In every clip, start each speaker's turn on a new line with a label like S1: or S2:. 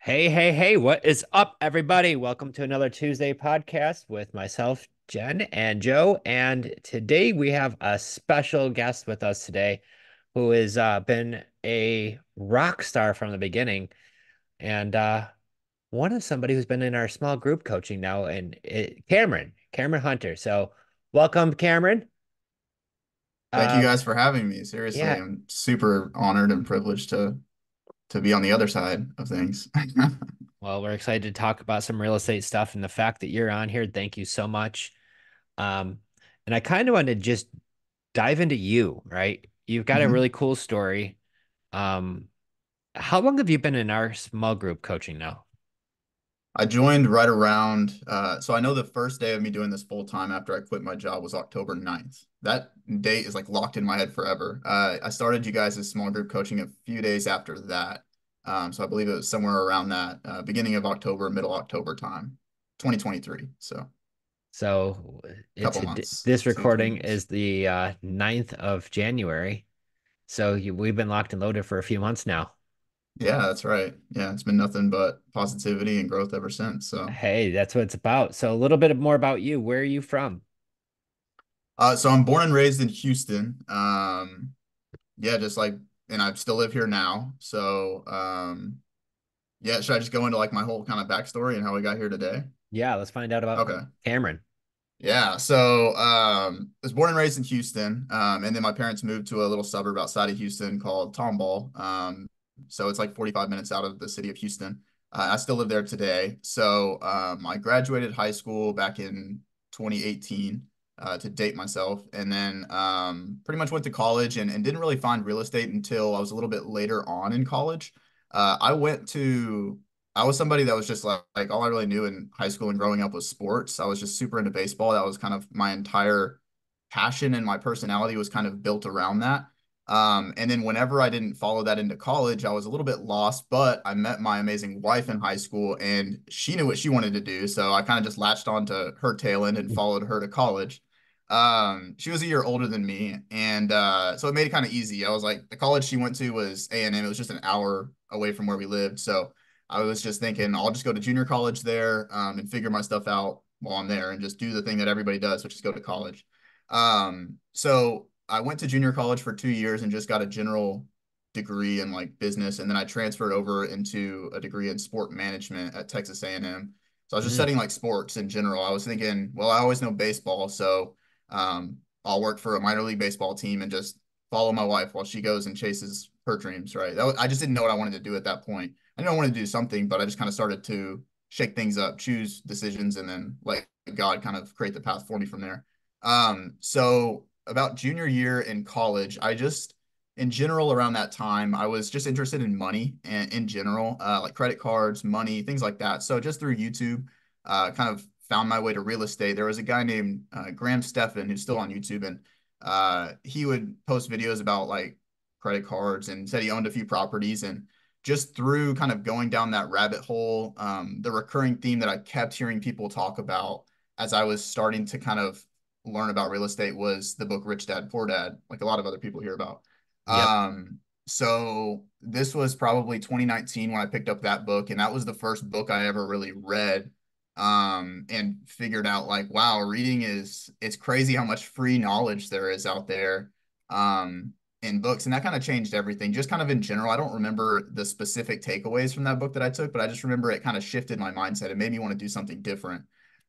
S1: Hey, hey, hey, what is up, everybody? Welcome to another Tuesday podcast with myself, Jen, and Joe. And today we have a special guest with us today who has been a rock star from the beginning and one of somebody who's been in our small group coaching now, and Cameron Hunter. So, welcome, Cameron.
S2: Thank you
S1: Um,
S2: guys for having me. Seriously,
S1: yeah,
S2: I'm super honored and privileged to be on the other side of things.
S1: well, we're excited to talk about some real estate stuff and the fact that you're on here. Thank you so much. Um, and I kind of wanted to just dive into you, right? You've got a
S2: Mhm.
S1: really cool story. Um, how long have you been in our small group coaching now?
S2: I joined right around, so I know the first day of me doing this full time after I quit my job was October 9th. That date is like locked in my head forever. I started you guys' small group coaching a few days after that. So I believe it was somewhere around that beginning of October, middle October time, 2023. So a
S1: So it's
S2: couple months,
S1: this
S2: 2, 3
S1: recording
S2: months.
S1: is the 9th of January. So we've been locked and loaded for a few months now.
S2: Yeah, that's right. Yeah, it's been nothing but positivity and growth ever since. So,
S1: Hey, that's what it's about. So a little bit more about you. Where are you from?
S2: so I'm born and raised in Houston. Yeah, just like, and I still live here now. So, yeah, should I just go into like my whole kind of backstory and how we got here today?
S1: Yeah, let's find out about
S2: Okay.
S1: Cameron.
S2: Yeah, so I was born and raised in Houston, and then my parents moved to a little suburb outside of Houston called Tomball. So it's like 45 minutes out of the city of Houston. I still live there today. So I graduated high school back in 2018 to date myself, and then pretty much went to college and didn't really find real estate until I was a little bit later on in college. I went to I was somebody that was just like all I really knew in high school and growing up was sports. I was just super into baseball. That was kind of my entire passion and my personality was kind of built around that. And then whenever I didn't follow that into college, I was a little bit lost, but I met my amazing wife in high school and she knew what she wanted to do. So I kind of just latched onto her tail end and followed her to college. She was a year older than me, and so it made it kind of easy. I was like, the college she went to was A&M. It was just an hour away from where we lived. So I was just thinking I'll just go to junior college there and figure my stuff out while I'm there and just do the thing that everybody does, which is go to college. So I went to junior college for 2 years and just got a general degree in like business, and then I transferred over into a degree in sport management at Texas A&M. So I was just
S1: Mm.
S2: studying like sports in general. I was thinking, well, I always know baseball, so I'll work for a minor league baseball team and just follow my wife while she goes and chases her dreams. Right? I just didn't know what I wanted to do at that point. I knew I wanted to do something, but I just kind of started to shake things up, choose decisions, and then let God kind of create the path for me from there. So about junior year in college, in general, around that time, I was just interested in money and in general, like credit cards, money, things like that. So just through YouTube, kind of found my way to real estate. There was a guy named Graham Stephan who's still on YouTube, and he would post videos about like credit cards and said he owned a few properties. And just through kind of going down that rabbit hole, the recurring theme that I kept hearing people talk about as I was starting to kind of learn about real estate was the book Rich Dad Poor Dad, like a lot of other people hear about.
S1: Yep.
S2: So this was probably 2019 when I picked up that book, and that was the first book I ever really read. And figured out like, wow, reading it's crazy how much free knowledge there is out there. In books, and that kind of changed everything. Just kind of in general, I don't remember the specific takeaways from that book that I took, but I just remember it kind of shifted my mindset. It made me want to do something different.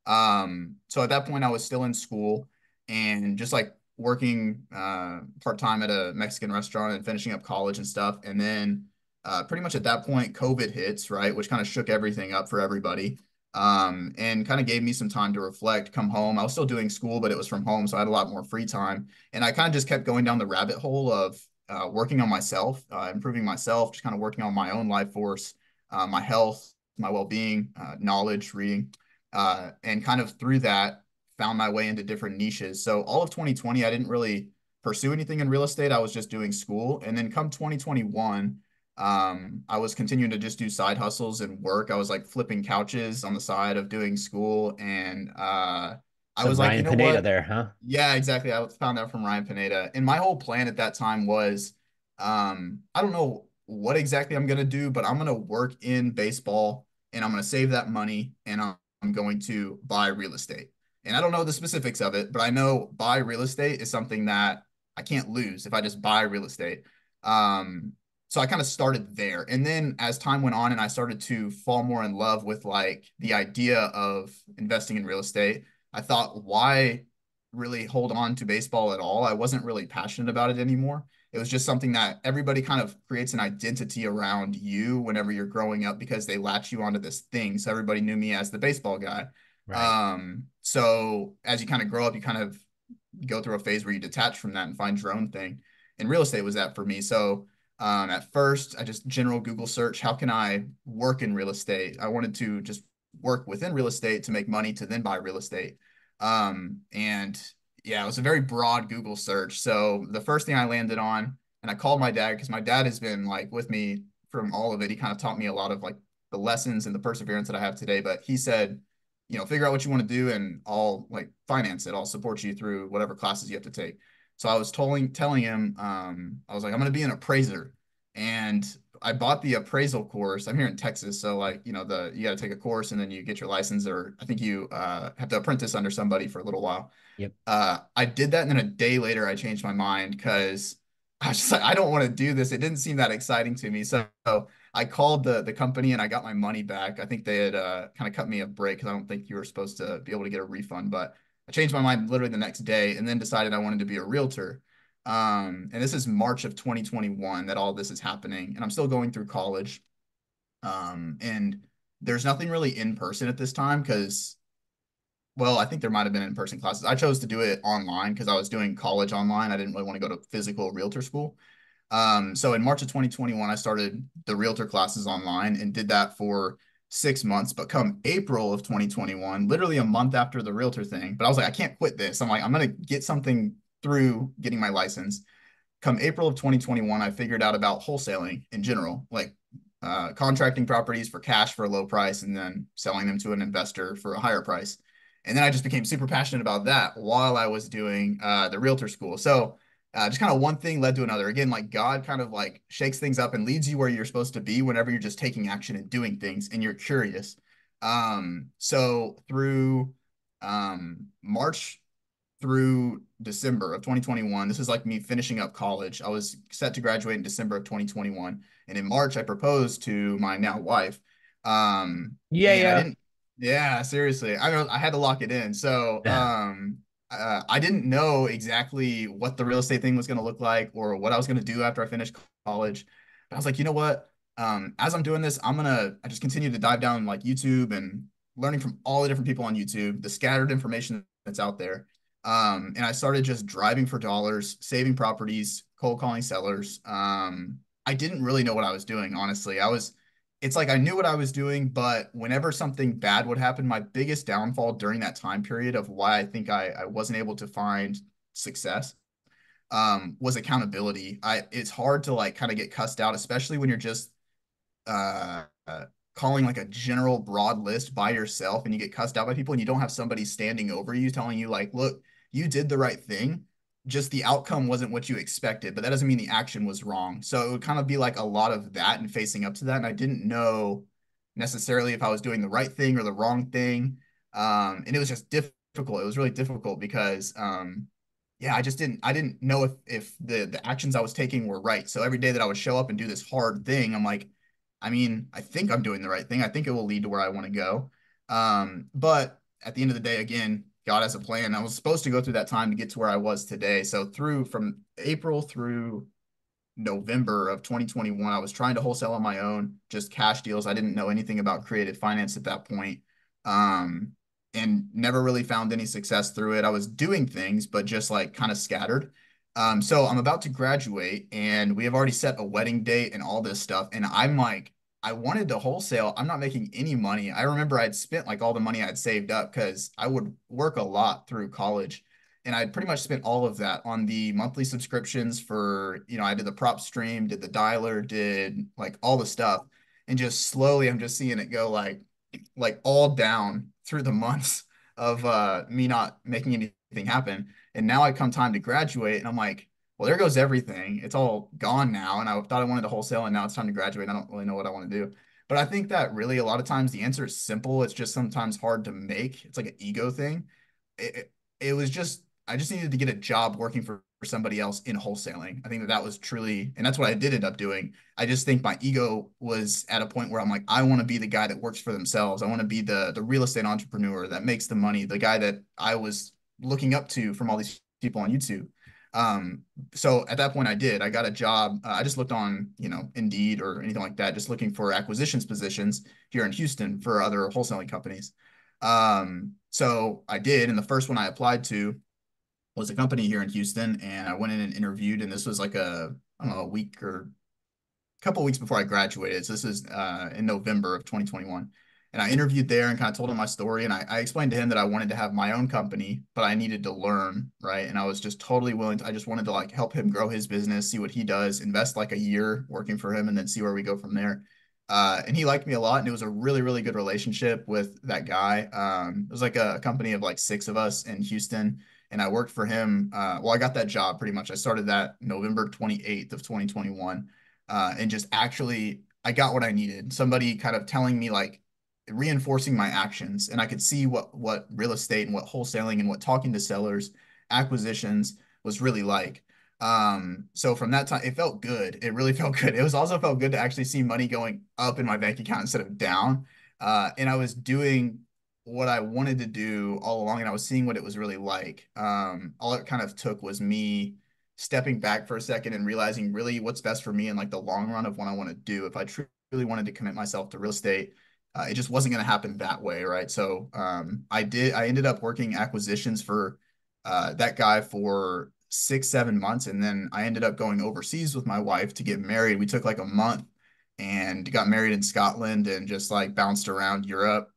S2: So at that point, I was still in school and just like working part-time at a Mexican restaurant and finishing up college and stuff. And then pretty much at that point, COVID hits, right, which kind of shook everything up for everybody. And kind of gave me some time to reflect, come home. I was still doing school, but it was from home, so I had a lot more free time. And I kind of just kept going down the rabbit hole of working on myself, improving myself, just kind of working on my own life force, my health, my well-being, knowledge, reading, and kind of through that found my way into different niches. So all of 2020, I didn't really pursue anything in real estate. I was just doing school, and then come 2021. I was continuing to just do side hustles and work. I was like flipping couches on the side of doing school, and I
S1: Some
S2: was like, you
S1: Ryan
S2: know
S1: Pineda
S2: what?
S1: there, huh?
S2: Yeah, exactly. I found that from Ryan Pineda. And my whole plan at that time was, I don't know what exactly I'm going to do, but I'm going to work in baseball and I'm going to save that money and I'm going to buy real estate. And I don't know the specifics of it, but I know buy real estate is something that I can't lose if I just buy real estate. Um, so I kind of started there. And then as time went on and I started to fall more in love with like the idea of investing in real estate, I thought, why really hold on to baseball at all? I wasn't really passionate about it anymore. It was just something that everybody kind of creates an identity around you whenever you're growing up because they latch you onto this thing. So everybody knew me as the baseball guy.
S1: Right.
S2: So as you kind of grow up, you kind of go through a phase where you detach from that and find your own thing. And real estate was that for me. So at first, I just general Google search, how can I work in real estate? I wanted to just work within real estate to make money to then buy real estate. And yeah, it was a very broad Google search. So the first thing I landed on, and I called my dad because my dad has been like with me from all of it. He kind of taught me a lot of like the lessons and the perseverance that I have today. But he said, figure out what you want to do and I'll like finance it. I'll support you through whatever classes you have to take. So I was telling him, I was like, I'm going to be an appraiser. And I bought the appraisal course. I'm here in Texas. So like, you got to take a course and then you get your license, or I think you have to apprentice under somebody for a little while.
S1: Yep.
S2: I did that, and then a day later, I changed my mind because I was just like, I don't want to do this. It didn't seem that exciting to me. So I called the company and I got my money back. I think they had kind of cut me a break because I don't think you were supposed to be able to get a refund. But I changed my mind literally the next day, and then decided I wanted to be a realtor. And this is March of 2021 that all this is happening, and I'm still going through college. And there's nothing really in person at this time because, well, I think there might have been in-person classes. I chose to do it online because I was doing college online. I didn't really want to go to physical realtor school. So in March of 2021, I started the realtor classes online and did that for 6 months. But come April of 2021, literally a month after the realtor thing, but I was like, I can't quit this. I'm like, I'm gonna get something through getting my license. Come April of 2021, I figured out about wholesaling in general, like contracting properties for cash for a low price and then selling them to an investor for a higher price. And then I just became super passionate about that while I was doing the realtor school. So just kind of one thing led to another. Again, like God kind of like shakes things up and leads you where you're supposed to be whenever you're just taking action and doing things and you're curious. So through March through December of 2021. This is like me finishing up college. I was set to graduate in December of 2021. And in March, I proposed to my now wife.
S1: Yeah,
S2: And I
S1: yeah.
S2: didn't, yeah, seriously, I had to lock it in. So, I didn't know exactly what the real estate thing was going to look like or what I was going to do after I finished college. But I was like, you know what? As I'm doing this, I just continue to dive down like YouTube and learning from all the different people on YouTube, the scattered information that's out there. And I started just driving for dollars, saving properties, cold calling sellers. I didn't really know what I was doing, honestly. It's like I knew what I was doing, but whenever something bad would happen, my biggest downfall during that time period of why I think I wasn't able to find success, was accountability. It's hard to like kind of get cussed out, especially when you're just uh, calling like a general broad list by yourself and you get cussed out by people and you don't have somebody standing over you telling you like, look, you did the right thing. Just the outcome wasn't what you expected, but that doesn't mean the action was wrong. So it would kind of be like a lot of that and facing up to that. And I didn't know necessarily if I was doing the right thing or the wrong thing. And it was just difficult. It was really difficult because yeah, I didn't know if the actions I was taking were right. So every day that I would show up and do this hard thing, I'm like, I mean, I think I'm doing the right thing. I think it will lead to where I want to go. But at the end of the day, again, God has a plan. I was supposed to go through that time to get to where I was today. So through from April through November of 2021, I was trying to wholesale on my own, just cash deals. I didn't know anything about creative finance at that point. Um, and never really found any success through it. I was doing things, but just like kind of scattered. So I'm about to graduate and we have already set a wedding date and all this stuff. And I'm like, I wanted to wholesale. I'm not making any money. I remember I'd spent like all the money I'd saved up because I would work a lot through college. And I pretty much spent all of that on the monthly subscriptions for, I did the prop stream, did the dialer, did like all the stuff. And just slowly I'm just seeing it go like all down through the months of me not making anything happen. And now I come time to graduate and I'm like, well, there goes everything. It's all gone now. And I thought I wanted to wholesale, and now it's time to graduate. I don't really know what I want to do. But I think that really a lot of times the answer is simple. It's just sometimes hard to make. It's like an ego thing. It was just, I just needed to get a job working for somebody else in wholesaling. I think that that was truly, and that's what I did end up doing. I just think my ego was at a point where I'm like, I want to be the guy that works for themselves. I want to be the real estate entrepreneur that makes the money, the guy that I was looking up to from all these people on YouTube. Um, so at that point I did. I got a job. I just looked on, Indeed or anything like that, just looking for acquisitions positions here in Houston for other wholesaling companies. So I did, and the first one I applied to was a company here in Houston, and I went in and interviewed, and this was like I don't know, a week or couple of weeks before I graduated. So this is in November of 2021. And I interviewed there and kind of told him my story. And I explained to him that I wanted to have my own company, but I needed to learn, right? And I was just totally willing to, I just wanted to like help him grow his business, see what he does, invest like a year working for him, and then see where we go from there. And he liked me a lot, and it was a really, really good relationship with that guy. It was like a company of like six of us in Houston, and I worked for him. Well, I got that job pretty much. I started that November 28th of 2021, and just actually I got what I needed. Somebody kind of telling me like reinforcing my actions, and I could see what real estate and what wholesaling and what talking to sellers, acquisitions was really like. So from that time, it felt good. It really felt good. It was also felt good to actually see money going up in my bank account instead of down. And I was doing what I wanted to do all along, and I was seeing what it was really like. All it kind of took was me stepping back for a second and realizing really what's best for me in like the long run of what I want to do. If I truly wanted to commit myself to real estate, it just wasn't going to happen that way, right? So I ended up working acquisitions for that guy for 6, 7 months, and then I ended up going overseas with my wife to get married. We took like a month and got married in Scotland and just like bounced around Europe,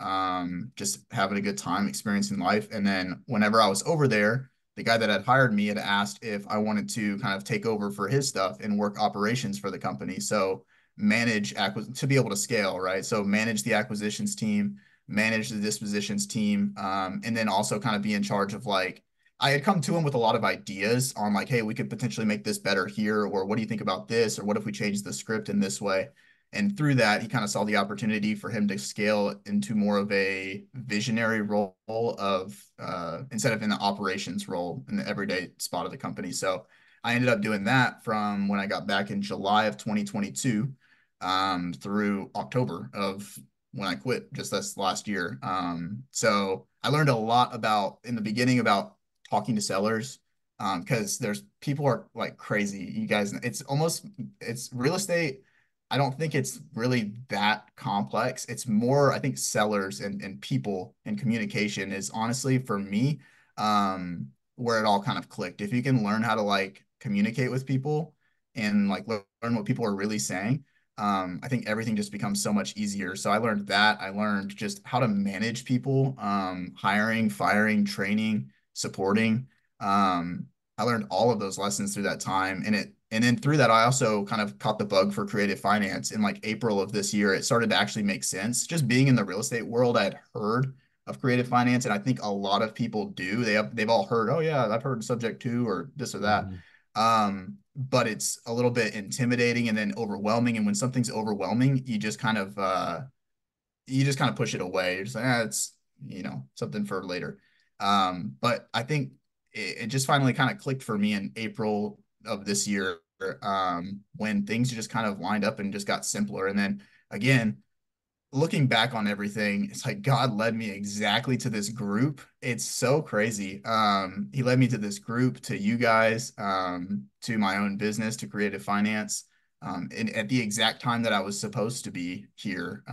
S2: just having a good time experiencing life. And then whenever I was over there, the guy that had hired me had asked if I wanted to kind of take over for his stuff and work operations for the company. So manage to be able to scale, right? So manage the acquisitions team, manage the dispositions team, and then also kind of be in charge of like I had come to him with a lot of ideas on like, hey, we could potentially make this better here, or what do you think about this, or what if we change the script in this way? And through that, he kind of saw the opportunity for him to scale into more of a visionary role of instead of in the operations role in the everyday spot of the company. So I ended up doing that from when I got back in July of 2022 through October of when I quit just this last year. So I learned a lot about in the beginning about talking to sellers because there's people are like crazy. You guys, it's real estate. I don't think it's really that complex. It's more, I think, sellers and people and communication is honestly for me where it all kind of clicked. If you can learn how to like communicate with people and like learn what people are really saying, I think everything just becomes so much easier. So I learned that. I learned just how to manage people, hiring, firing, training, supporting. Um, I learned all of those lessons through that time. And then through that, I also kind of caught the bug for creative finance in like April of this year. It started to actually make sense. Just being in the real estate world, I had heard of creative finance, and I think a lot of people do. They've all heard, oh yeah, I've heard subject to or this or that.
S1: Mhm.
S2: But it's a little bit intimidating and then overwhelming. And when something's overwhelming, you just kind of push it away. You're just like, it's something for later. But I think it just finally kind of clicked for me in April of this year, when things just kind of lined up and just got simpler. And then again, looking back on everything, it's like God led me exactly to this group. It's so crazy. He led me to this group, to you guys, to my own business, to creative finance. And at the exact time that I was supposed to be here,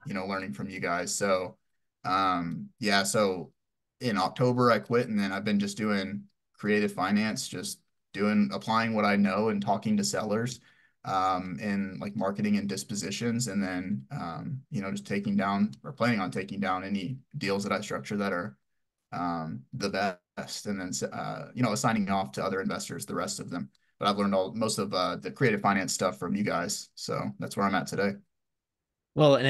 S2: learning from you guys. So, yeah, so in October I quit, and then I've been just doing creative finance, just applying what I know and talking to sellers in like marketing and dispositions, and then just taking down or planning on taking down any deals that I structure that are the best, and then assigning off to other investors the rest of them. But I've learned most of the creative finance stuff from you guys, so that's where I'm at today.
S1: Well, and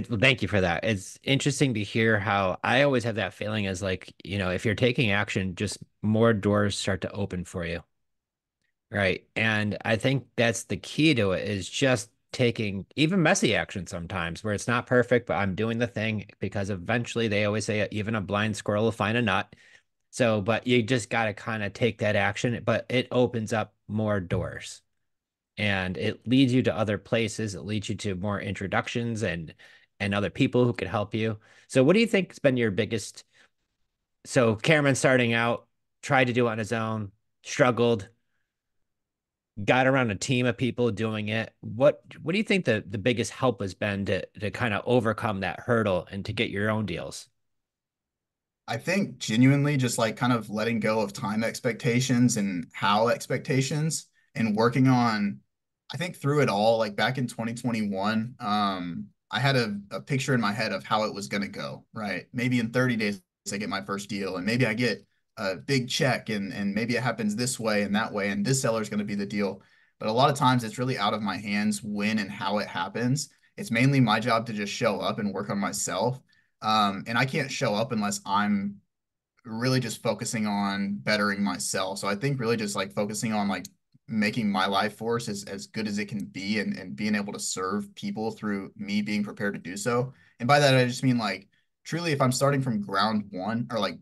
S1: well, thank you for that. It's interesting to hear how I always have that feeling as like, if you're taking action, just more doors start to open for you. Right. And I think that's the key to it is just taking even messy action sometimes where it's not perfect, but I'm doing the thing because eventually they always say even a blind squirrel will find a nut. So, but you just got to kind of take that action, but it opens up more doors and it leads you to other places. It leads you to more introductions and other people who could help you. So, what do you think has been your biggest? So, Cameron starting out, tried to do it on his own, struggled, got around a team of people doing it. What do you think the biggest help has been to kind of overcome that hurdle and to get your own deals?
S2: I think genuinely just like kind of letting go of time expectations and how expectations and working on, I think through it all, like back in 2021, I had a picture in my head of how it was going to go, right? Maybe in 30 days, I get my first deal and maybe I get a big check and maybe it happens this way and that way and this seller is going to be the deal. But a lot of times it's really out of my hands when and how it happens. It's mainly my job to just show up and work on myself. And I can't show up unless I'm really just focusing on bettering myself. So I think really just like focusing on like making my life force as good as it can be and being able to serve people through me being prepared to do so. And by that, I just mean like truly if I'm starting from ground one or like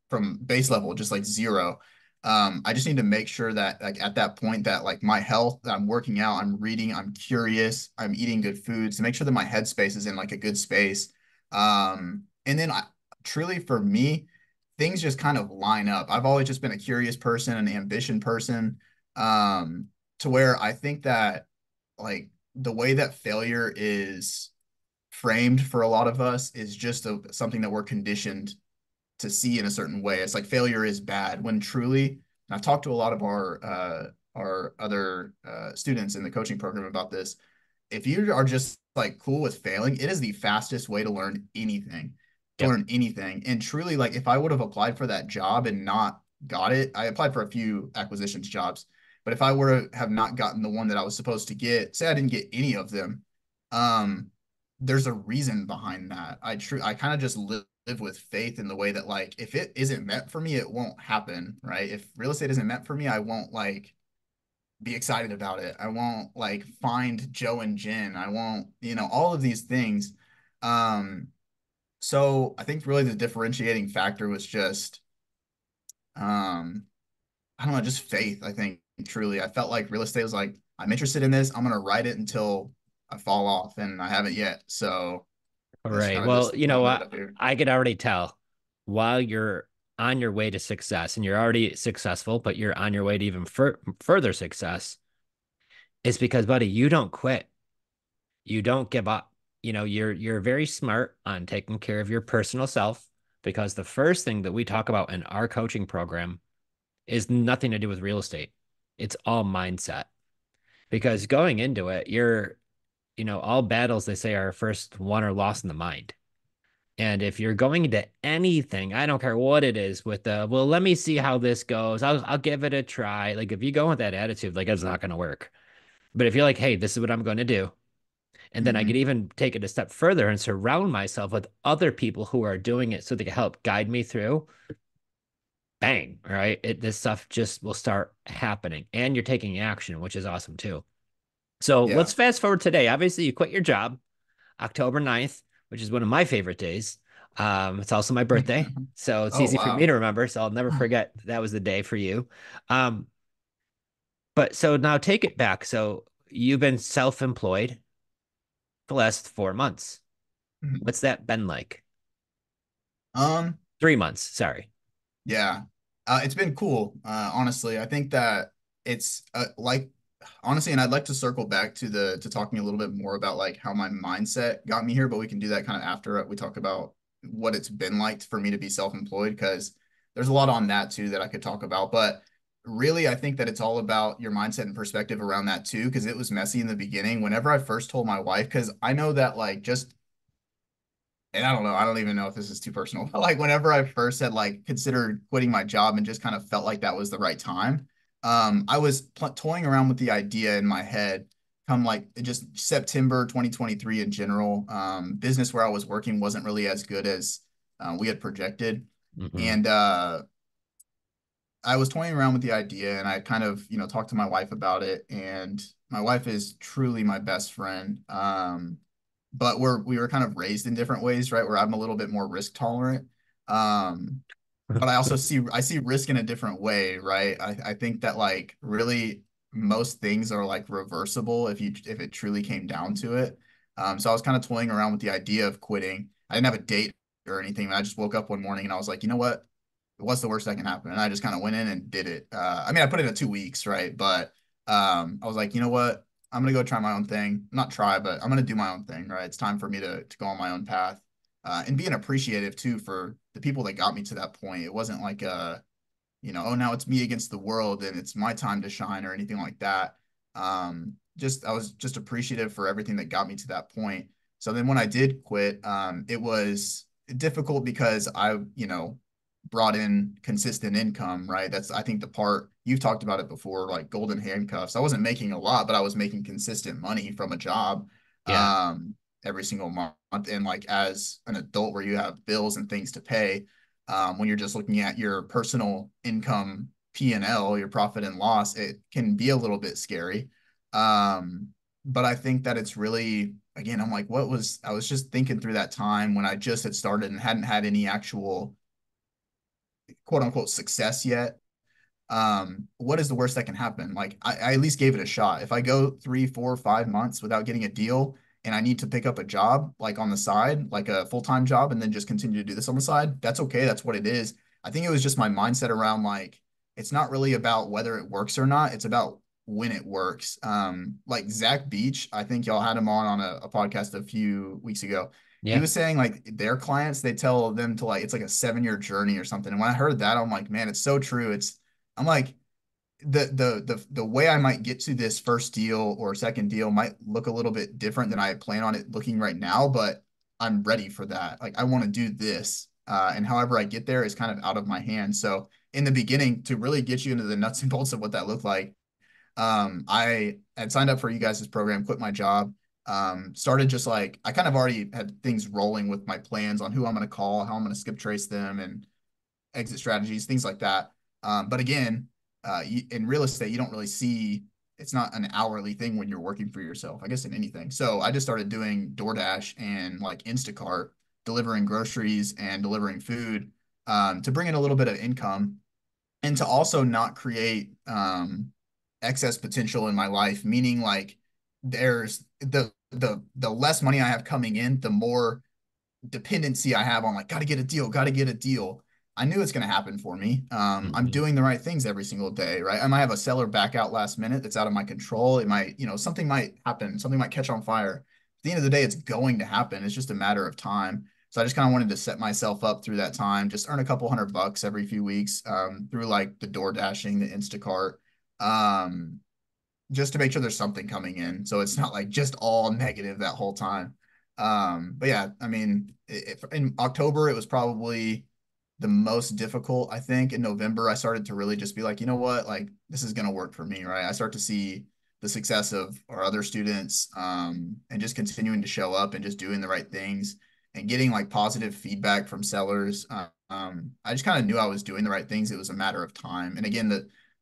S2: from base level, just like zero, I just need to make sure that like at that point that like my health, that I'm working out, I'm reading, I'm curious, I'm eating good foods to make sure that my headspace is in like a good space. And then I truly for me, things just kind of line up. I've always just been a curious person, an ambition person, um, to where I think that like the way that failure is framed for a lot of us is just something that we're conditioned to see in a certain way. It's like failure is bad when truly, and I've talked to a lot of our other students in the coaching program about this. If you are just like cool with failing, it is the fastest way to learn anything, to
S1: Yep.
S2: learn anything. And truly, like if I would have applied for that job and not got it, I applied for a few acquisitions jobs, but if I were to have not gotten the one that I was supposed to get, say I didn't get any of them, um, there's a reason behind that. I kind of just live with faith in the way that like if it isn't meant for me, it won't happen, right? If real estate isn't meant for me, I won't like be excited about it. I won't like find Joe and Jen. I won't, all of these things. Um, so I think really the differentiating factor was just um, I don't know, just faith, I think truly. I felt like real estate was like, I'm interested in this. I'm gonna ride it until I fall off, and I haven't yet. So
S1: All
S2: that's
S1: right.
S2: kind of
S1: Well,
S2: just
S1: you
S2: why I
S1: know
S2: ended
S1: what?
S2: up here.
S1: I could already tell while you're on your way to success and you're already successful, but you're on your way to even further success, it's because, buddy, you don't quit. You don't give up. You're very smart on taking care of your personal self because the first thing that we talk about in our coaching program is nothing to do with real estate. It's all mindset. Because going into it, all battles they say are first won or lost in the mind. And if you're going into anything, I don't care what it is, with well, let me see how this goes. I'll give it a try. Like if you go with that attitude, like it's not going to work. But if you're like, hey, this is what I'm going to do, and then I could
S2: Hmm.
S1: even take it a step further and surround myself with other people who are doing it so they can help guide me through. Bang, right? This stuff just will start happening, and you're taking action, which is awesome too. So
S2: Yeah.
S1: let's fast forward today. Obviously, you quit your job October 9th, which is one of my favorite days. It's also my birthday, so it's
S2: Oh,
S1: easy for me
S2: wow.
S1: to remember. So I'll never forget that was the day for you. Um, but so now take it back. So you've been self-employed for the last 4 months.
S2: Mhm.
S1: What's that been like?
S2: Um,
S1: 3 months, sorry.
S2: yeah. It's been cool. Honestly, I think that it's like honestly, and I'd like to circle back to the to talking a little bit more about like how my mindset got me here, but we can do that kind of after we talk about what it's been like for me to be self-employed because there's a lot on that too that I could talk about. But really, I think that it's all about your mindset and perspective around that too, because it was messy in the beginning. Whenever I first told my wife, because I know that like just and I don't know, I don't even know if this is too personal, but like whenever I first had like considered quitting my job and just kind of felt like that was the right time, I was toying around with the idea in my head come like just September 2023 in general. Business where I was working wasn't really as good as we had projected.
S1: Hmm.
S2: And I was toying around with the idea and I kind of, talked to my wife about it. And my wife is truly my best friend. But we were kind of raised in different ways, right? Where I'm a little bit more risk tolerant. Um, but I see risk in a different way, right? I think that like really most things are like reversible if it truly came down to it. So I was kind of toying around with the idea of quitting. I didn't have a date or anything. I just woke up one morning and I was like, you know what? What's the worst that can happen? And I just kind of went in and did it. I mean, I put it in 2 weeks, right? But I was like, you know what? I'm gonna go try my own thing. Not try, but I'm gonna do my own thing, right? It's time for me to go on my own path, and being appreciative too for the people that got me to that point. It wasn't like oh, now it's me against the world and it's my time to shine or anything like that. Just I was just appreciative for everything that got me to that point. So then when I did quit, it was difficult because I brought in consistent income, right? That's I think the part you've talked about it before, like golden handcuffs. I wasn't making a lot, but I was making consistent money from a job.
S1: Yeah.
S2: Um, every single month. And like as an adult where you have bills and things to pay, when you're just looking at your personal income P&L, your profit and loss, it can be a little bit scary. Um, but I think that it's really, again, I was just thinking through that time when I just had started and hadn't had any actual quote unquote success yet. What is the worst that can happen? Like I at least gave it a shot. If I go 3, 4, 5 months without getting a deal and I need to pick up a job like on the side, like a full-time job, and then just continue to do this on the side, that's okay. That's what it is. I think it was just my mindset around like it's not really about whether it works or not. It's about when it works. Like Zach Beach, I think y'all had him on a podcast a few weeks ago. He
S1: Yeah.
S2: was saying like their clients, they tell them to like it's like a 7-year journey or something. And when I heard that, I'm like, man, it's so true. I'm like the way I might get to this first deal or second deal might look a little bit different than I plan on it looking right now, but I'm ready for that. Like I want to do this. And however I get there is kind of out of my hands. So in the beginning, to really get you into the nuts and bolts of what that looked like, I had signed up for you guys' program, quit my job, started just like I kind of already had things rolling with my plans on who I'm going to call, how I'm going to skip trace them, and exit strategies, things like that. But again, in real estate, you don't really see it's not an hourly thing when you're working for yourself, I guess in anything. So I just started doing DoorDash and like Instacart, delivering groceries and delivering food to bring in a little bit of income and to also not create excess potential in my life, meaning like there's the less money I have coming in, the more dependency I have on like, gotta get a deal, gotta get a deal. I knew it's going to happen for me. I'm
S1: Hmm.
S2: doing the right things every single day, right? I might have a seller back out last minute that's out of my control. It might, something might happen, something might catch on fire. At the end of the day, it's going to happen. It's just a matter of time. So I just kind of wanted to set myself up through that time, just earn a couple $100 every few weeks through like the door dashing, the Instacart, um, just to make sure there's something coming in. So it's not like just all negative that whole time. But yeah, I mean, in October, it was probably the most difficult, I think. In November, I started to really just be like, you know what, like this is going to work for me, right? I start to see the success of our other students and just continuing to show up and just doing the right things and getting like positive feedback from sellers. I just kind of knew I was doing the right things. It was a matter of time. And again,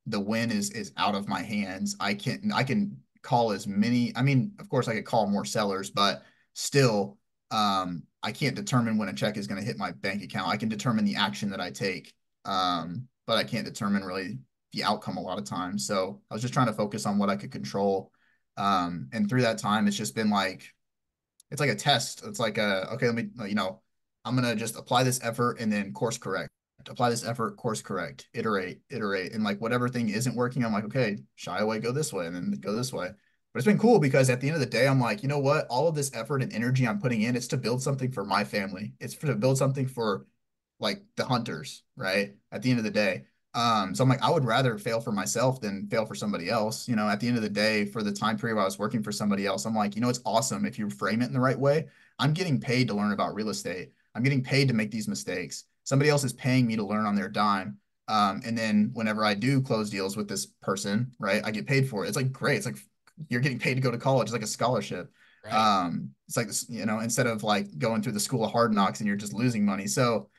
S2: the win is out of my hands. I can call as many. I mean, of course, I could call more sellers, but still, I can't determine when a check is going to hit my bank account. I can determine the action that I take, but I can't determine really the outcome a lot of times. So I was just trying to focus on what I could control. And through that time, it's just been like it's like a test. It's like okay, let me I'm gonna just apply this effort and then course correct. Apply this effort, course correct, iterate, and like whatever thing isn't working, I'm like, okay, shy away, go this way, and then go this way. But it's been cool because at the end of the day, I'm like, you know what? All of this effort and energy I'm putting in, it's to build something for my family. It's to build something for like the hunters, right? At the end of the day. So I'm like, I would rather fail for myself than fail for somebody else. At the end of the day, for the time period I was working for somebody else, I'm like, it's awesome if you frame it in the right way. I'm getting paid to learn about real estate. I'm getting paid to make these mistakes. Somebody else is paying me to learn on their dime. And then whenever I do close deals with this person, right, I get paid for it. It's like great. It's like you're getting paid to go to college. It's like a scholarship.
S1: Right.
S2: It's like this, instead of like going through the school of hard knocks and you're just losing money. So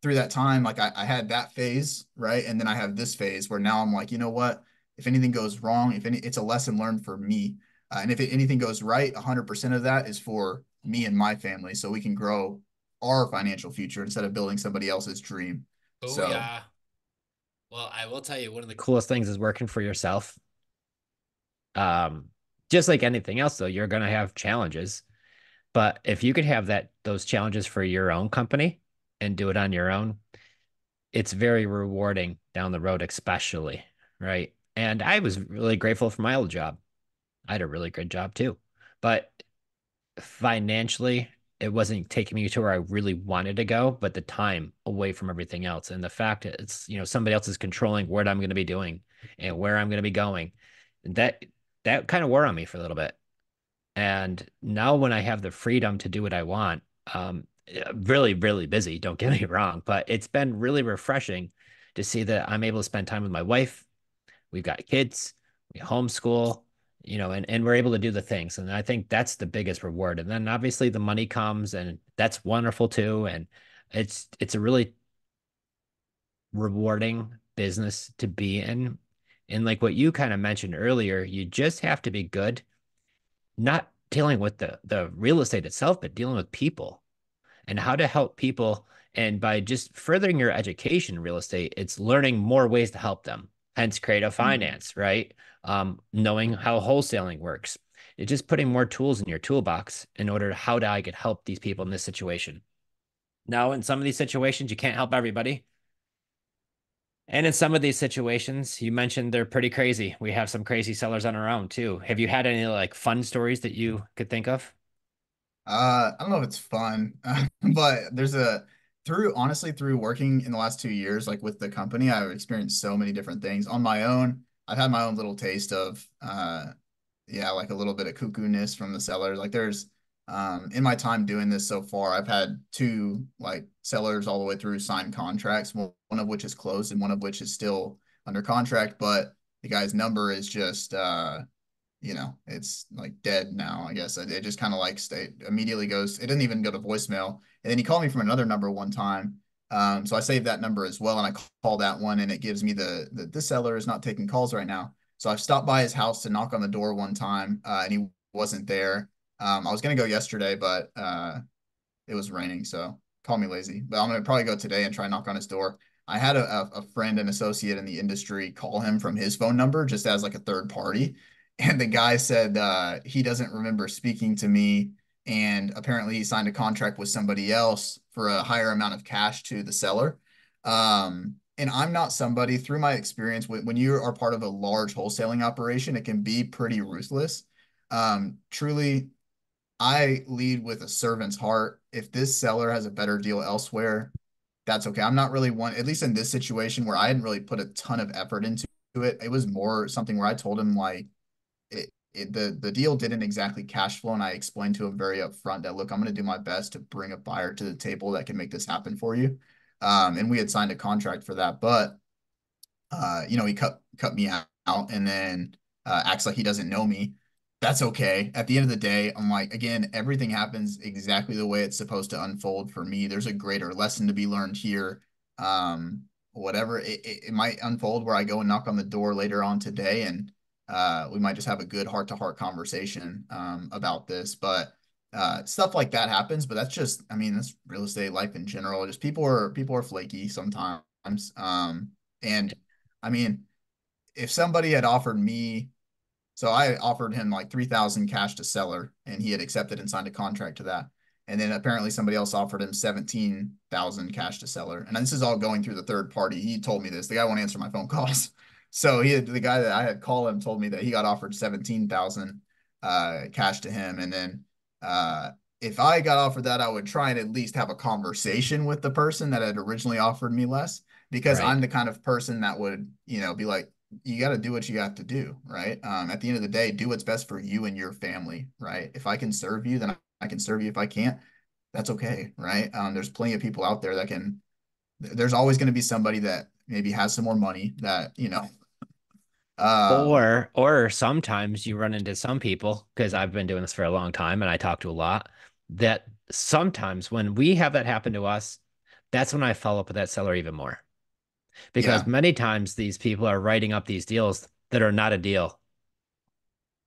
S2: through that time, like I had that phase, right? And then I have this phase where now I'm like, you know what? If anything goes wrong, if any, it's a lesson learned for me. And if anything goes right, 100% of that is for me and my family. So we can grow our financial future instead of building somebody else's dream.
S1: Oh
S2: So,
S1: yeah. Well, I will tell you, one of the coolest things is working for yourself. Um, just like anything else, though, you're gonna have challenges. But if you could have those challenges for your own company and do it on your own, it's very rewarding down the road, especially, right? And I was really grateful for my old job. I had a really good job too. But financially, it wasn't taking me to where I really wanted to go, but the time away from everything else. And the fact that somebody else is controlling what I'm going to be doing and where I'm going to be going. That that kind of wore on me for a little bit. And now when I have the freedom to do what I want, really, really busy, don't get me wrong, but it's been really refreshing to see that I'm able to spend time with my wife. We've got kids, we homeschool, and we're able to do the things. And I think that's the biggest reward. And then obviously the money comes and that's wonderful too. And it's a really rewarding business to be in. And like what you kind of mentioned earlier, you just have to be good, not dealing with the real estate itself, but dealing with people and how to help people. And by just furthering your education in real estate, it's learning more ways to help them. Hence, creative
S2: mm.
S1: finance, right? Knowing how wholesaling works. It's just putting more tools in your toolbox in order to how do I could help these people in this situation. Now, in some of these situations, you can't help everybody. And in some of these situations, you mentioned they're pretty crazy. We have some crazy sellers on our own too. Have you had any like fun stories that you could think of?
S2: I don't know if it's fun, but honestly, through working in the last 2 years, like with the company, I've experienced so many different things on my own. I've had my own little taste of, yeah, like a little bit of cuckoo-ness from the seller. Like in my time doing this so far, I've had two like sellers all the way through signed contracts, one of which is closed and one of which is still under contract, but the guy's number is just, it's like dead now, I guess. It just kind of like immediately goes, it didn't even go to voicemail. And then he called me from another number one time. So I saved that number as well. And I call that one and it gives me the seller is not taking calls right now. So I've stopped by his house to knock on the door one time, and he wasn't there. I was going to go yesterday, but it was raining, so call me lazy. But I'm gonna probably go today and try and knock on his door. I had a friend, an associate in the industry, call him from his phone number just as like a third party. And the guy said he doesn't remember speaking to me. And apparently he signed a contract with somebody else for a higher amount of cash to the seller. And I'm not somebody, through my experience, when you are part of a large wholesaling operation, it can be pretty ruthless. Truly, I lead with a servant's heart. If this seller has a better deal elsewhere, that's okay. I'm not really one, at least in this situation where I hadn't really put a ton of effort into it. It was more something where I told him like the deal didn't exactly cash flow, and I explained to him very upfront that look, I'm going to do my best to bring a buyer to the table that can make this happen for you. And we had signed a contract for that, but he cut me out and then acts like he doesn't know me. That's okay. At the end of the day, I'm like, again, everything happens exactly the way it's supposed to unfold for me. There's a greater lesson to be learned here. Whatever it might unfold where I go and knock on the door later on today, and we might just have a good heart-to-heart conversation about this. But stuff like that happens. But that's just, I mean, that's real estate life in general. Just people are flaky sometimes. And I mean, if somebody had offered me, so I offered him like 3,000 cash to seller, and he had accepted and signed a contract to that. And then apparently somebody else offered him 17,000 cash to seller. And this is all going through the third party. He told me this. The guy won't answer my phone calls. So the guy that I had called him told me that he got offered 17,000 cash to him. And then if I got offered that, I would try and at least have a conversation with the person that had originally offered me less, because I'm
S1: Right.
S2: the kind of person that would, be like, you got to do what you have to do, right? At the end of the day, do what's best for you and your family, right? If I can serve you, then I can serve you. If I can't, that's okay, right? There's plenty of people out there that can. There's always going to be somebody that maybe has some more money that, um,
S1: Or sometimes you run into some people, because I've been doing this for a long time and I talk to a lot, that sometimes when we have that happen to us, That's when I follow up with that seller even more. Because
S2: Yeah,
S1: many times these people are writing up these deals that are not a deal.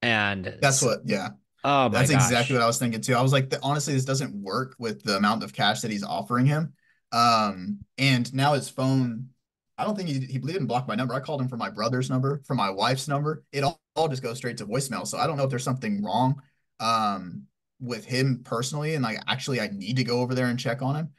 S1: And
S2: that's what, yeah.
S1: oh my
S2: That's exactly
S1: gosh.
S2: what I was thinking too. I was like, honestly, this doesn't work with the amount of cash that he's offering him. And now his phone, I don't think he didn't block my number. I called him from my brother's number, from my wife's number. It all just goes straight to voicemail. So I don't know if there's something wrong um, with him personally. And like, actually, I need to go over there and check on him.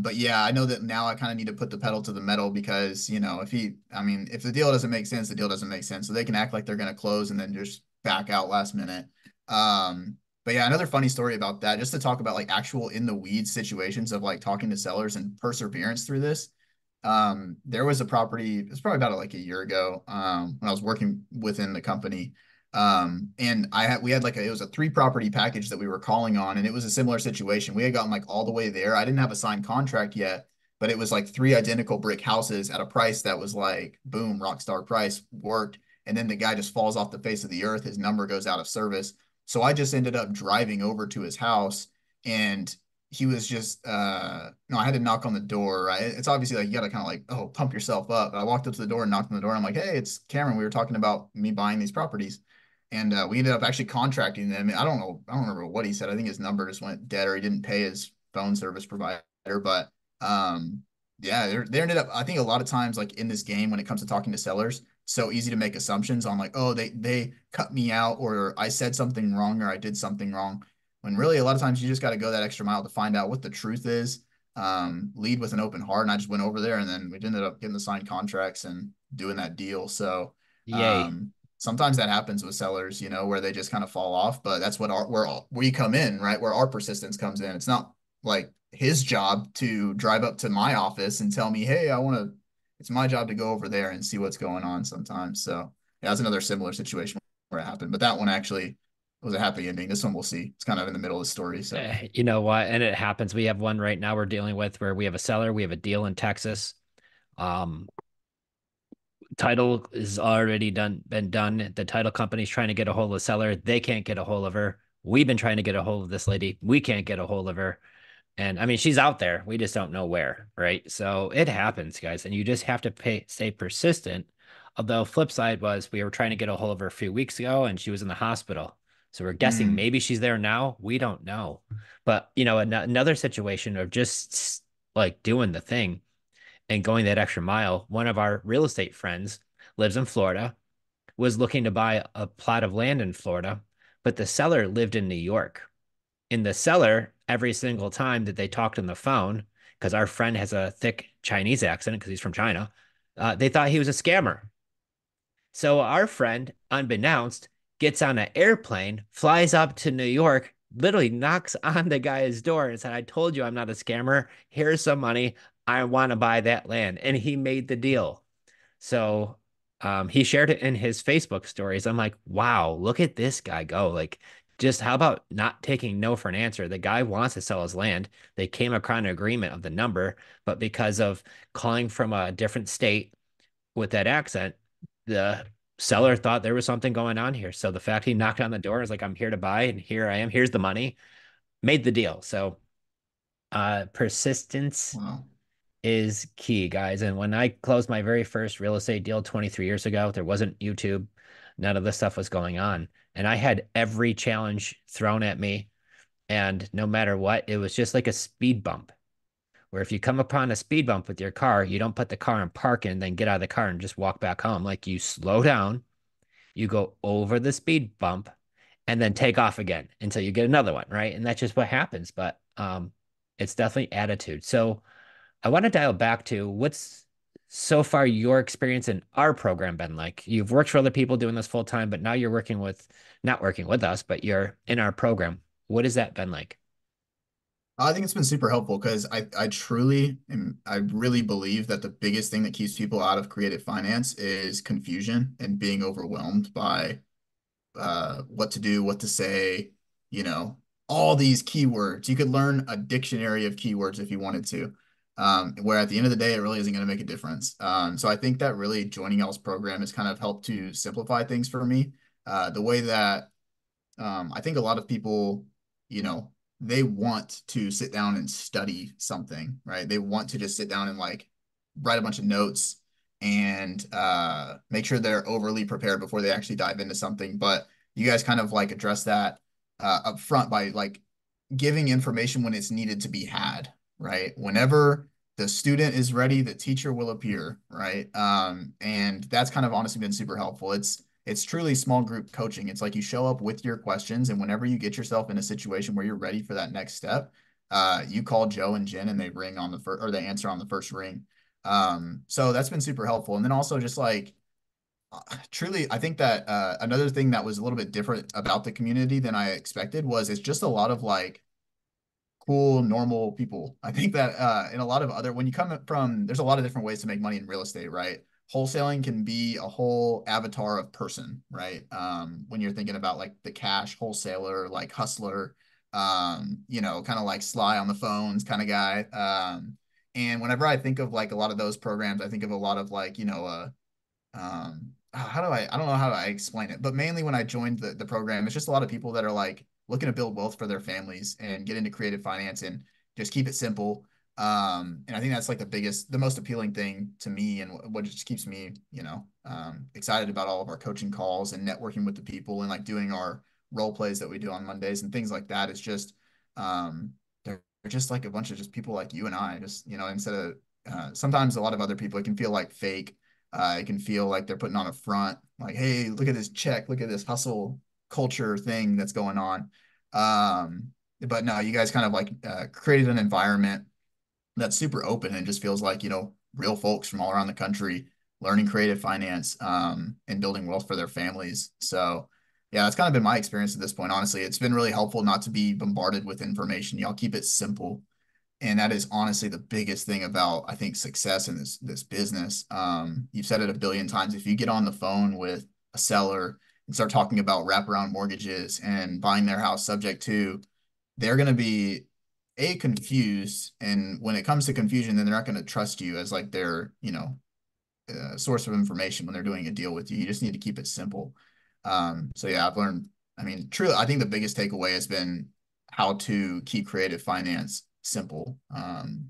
S2: But yeah, I know that now I kind of need to put the pedal to the metal because, I mean, if the deal doesn't make sense, the deal doesn't make sense. So they can act like they're going to close and then just back out last minute. But yeah, another funny story about that, just to talk about like actual in the weeds situations of like talking to sellers and perseverance through this. There was a property, it was probably about like a year ago, when I was working within the company. And we had like it was a 3 property package that we were calling on, and it was a similar situation. We had gotten like all the way there. I didn't have a signed contract yet, but it was like 3 identical brick houses at a price that was like, boom, rock star price, worked. And then the guy just falls off the face of the earth. His number goes out of service. So I just ended up driving over to his house, and he was just no, I had to knock on the door, right? It's obviously like you gotta kind of like, oh, pump yourself up. But I walked up to the door and knocked on the door, and I'm like, hey, it's Cameron. We were talking about me buying these properties. And we ended up actually contracting them. I don't know, I don't remember what he said. I think his number just went dead or he didn't pay his phone service provider. But yeah, they ended up, I think a lot of times like in this game when it comes to talking to sellers, so easy to make assumptions on like, oh, they cut me out or I said something wrong or I did something wrong. When really a lot of times you just got to go that extra mile to find out what the truth is. Lead with an open heart. And I just went over there and then we ended up getting the signed contracts and doing that deal. So
S1: Yay.
S2: um, sometimes that happens with sellers, where they just kind of fall off. But that's what where we come in, right? Where our persistence comes in. It's not like his job to drive up to my office and tell me, hey, I want to. It's my job to go over there and see what's going on sometimes. So yeah, that's another similar situation where it happened. But that one actually was a happy ending. This one we'll see. It's kind of in the middle of the story. So
S1: You know what? And it happens. We have one right now we're dealing with where we have a seller, we have a deal in Texas. Um, Title is already been done. The title company's trying to get a hold of the seller. They can't get a hold of her. We've been trying to get a hold of this lady. We can't get a hold of her. And I mean, she's out there. We just don't know where, right? So it happens, guys. And you just have to stay persistent. Although flip side was we were trying to get a hold of her a few weeks ago and she was in the hospital. So we're guessing
S2: mm,
S1: maybe she's there now. We don't know. But, another situation of just like doing the thing and going that extra mile. One of our real estate friends lives in Florida, was looking to buy a plot of land in Florida, but the seller lived in New York. And the seller, every single time that they talked on the phone, because our friend has a thick Chinese accent because he's from China, they thought he was a scammer. So our friend, unbeknownst, gets on an airplane, flies up to New York, literally knocks on the guy's door and said, I told you I'm not a scammer. Here's some money. I want to buy that land. And he made the deal. So he shared it in his Facebook stories. I'm like, wow, look at this guy go. Like, just how about not taking no for an answer? The guy wants to sell his land. They came across an agreement of the number, but because of calling from a different state with that accent, the seller thought there was something going on here. So the fact he knocked on the door is like, I'm here to buy, and here I am. Here's the money. Made the deal. So persistence
S2: wow.
S1: is key, guys. And when I closed my very first real estate deal 23 years ago, there wasn't YouTube. None of this stuff was going on. And I had every challenge thrown at me. And no matter what, it was just like a speed bump, where if you come upon a speed bump with your car, you don't put the car in park and then get out of the car and just walk back home. Like you slow down, you go over the speed bump, and then take off again until you get another one, right? And that's just what happens. But it's definitely attitude. So I want to dial back to what's so far your experience in our program been like? You've worked for other people doing this full time, but now you're not working with us, but you're in our program. What has that been like?
S2: I think it's been super helpful because I truly and I really believe that the biggest thing that keeps people out of creative finance is confusion and being overwhelmed by what to do, what to say, you know, all these keywords. You could learn a dictionary of keywords if you wanted to, where at the end of the day, it really isn't going to make a difference. So I think that really joining y'all's program has kind of helped to simplify things for me. The way that I think a lot of people, you know, they want to sit down and study something, right? They want to just sit down and like write a bunch of notes and make sure they're overly prepared before they actually dive into something. But you guys kind of like address that up front by like giving information when it's needed to be had, right? Whenever the student is ready, the teacher will appear, right? And that's kind of honestly been super helpful. It's truly small group coaching. It's like you show up with your questions, and whenever you get yourself in a situation where you're ready for that next step, you call Joe and Jen, and they ring on the first, or they answer on the first ring. So that's been super helpful. And then also just like truly, I think that another thing that was a little bit different about the community than I expected was it's just a lot of like cool, normal people. I think that in a lot of other, when you come from, there's a lot of different ways to make money in real estate, right? Wholesaling can be a whole avatar of person, right? When you're thinking about like the cash wholesaler, like hustler, kind of like sly on the phones kind of guy. And whenever I think of like a lot of those programs, I think of a lot of like, how do I don't know how I explain it, but mainly when I joined the program, it's just a lot of people that are like looking to build wealth for their families and get into creative finance and just keep it simple. And I think that's like the most appealing thing to me, and what just keeps me, excited about all of our coaching calls and networking with the people and like doing our role plays that we do on Mondays and things like that. It's just, they're just like a bunch of just people like you and I, just, instead of, sometimes a lot of other people, it can feel like fake. It can feel like they're putting on a front, like, hey, look at this check, look at this hustle culture thing that's going on. But no, you guys kind of like created an environment that's super open and just feels like, real folks from all around the country learning creative finance and building wealth for their families. So, yeah, that's kind of been my experience at this point. Honestly, it's been really helpful not to be bombarded with information. Y'all keep it simple, and that is honestly the biggest thing about, I think, success in this business. You've said it a billion times. If you get on the phone with a seller and start talking about wraparound mortgages and buying their house subject to, they're going to be confused, and when it comes to confusion, then they're not going to trust you as like their source of information when they're doing a deal with you. You just need to keep it simple. So yeah, I've learned. I mean, truly, I think the biggest takeaway has been how to keep creative finance simple, and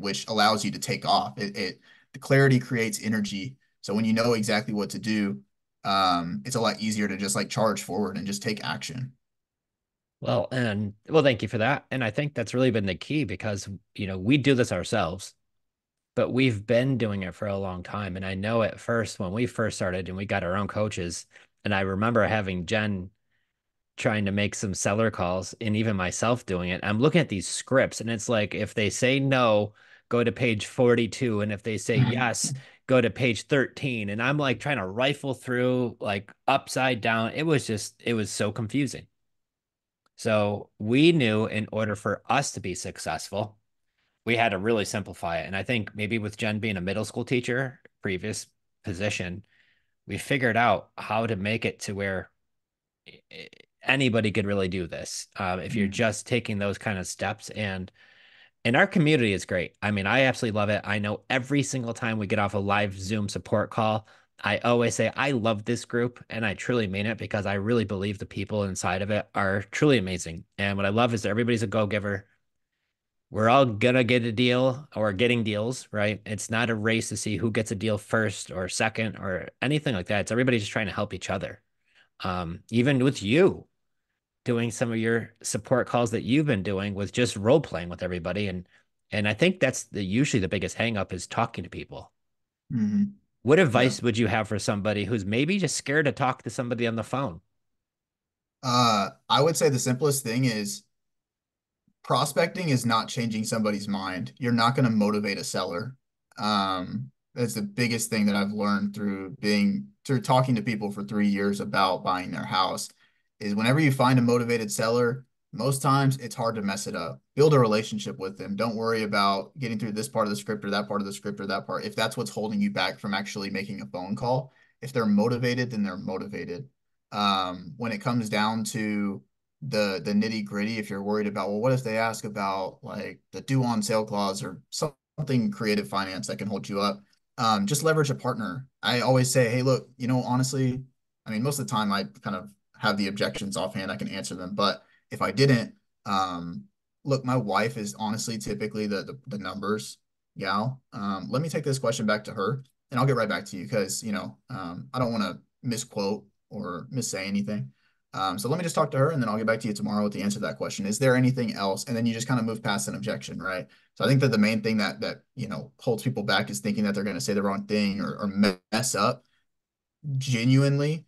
S2: which allows you to take off. The clarity creates energy. So when you know exactly what to do, it's a lot easier to just like charge forward and just take action.
S1: Thank you for that. And I think that's really been the key because, we do this ourselves, but we've been doing it for a long time. And I know at first, when we first started and we got our own coaches, and I remember having Jen trying to make some seller calls and even myself doing it. I'm looking at these scripts and it's like if they say no, go to page 42. And if they say yes, go to page 13. And I'm like trying to rifle through like upside down. It was so confusing. So we knew in order for us to be successful, we had to really simplify it. And I think maybe with Jen being a middle school teacher, previous position, we figured out how to make it to where anybody could really do this if you're
S2: Mhm.
S1: just taking those kind of steps. And our community is great. I mean, I absolutely love it. I know every single time we get off a live Zoom support call, I always say I love this group, and I truly mean it because I really believe the people inside of it are truly amazing. And what I love is that everybody's a go-giver. We're all gonna get a deal or getting deals, right? It's not a race to see who gets a deal first or second or anything like that. It's everybody just trying to help each other. Even with you doing some of your support calls that you've been doing with just role playing with everybody, and I think that's usually the biggest hang up is talking to people.
S2: Mhm.
S1: What
S2: Yeah.
S1: advice would you have for somebody who's maybe just scared to talk to somebody on the phone?
S2: I would say the simplest thing is prospecting is not changing somebody's mind. You're not going to motivate a seller. That's the biggest thing that I've learned through talking to people for 3 years about buying their house is whenever you find a motivated seller, most times it's hard to mess it up. Build a relationship with them. Don't worry about getting through this part of the script or that part of the script or that part. If that's what's holding you back from actually making a phone call, if they're motivated, then they're motivated. When it comes down to the nitty gritty, if you're worried about, well, what if they ask about like the due on sale clause or something creative finance that can hold you up, just leverage a partner. I always say, hey, look, honestly, I mean, most of the time I kind of have the objections offhand, I can answer them, but if I didn't, Um, Look, my wife is honestly typically the numbers gal. Let me take this question back to her, and I'll get right back to you because I don't want to misquote or missay anything. So let me just talk to her, and then I'll get back to you tomorrow with the answer to that question. Is there anything else? And then you just kind of move past an objection, right? So I think that the main thing that holds people back is thinking that they're going to say the wrong thing or mess up. Genuinely,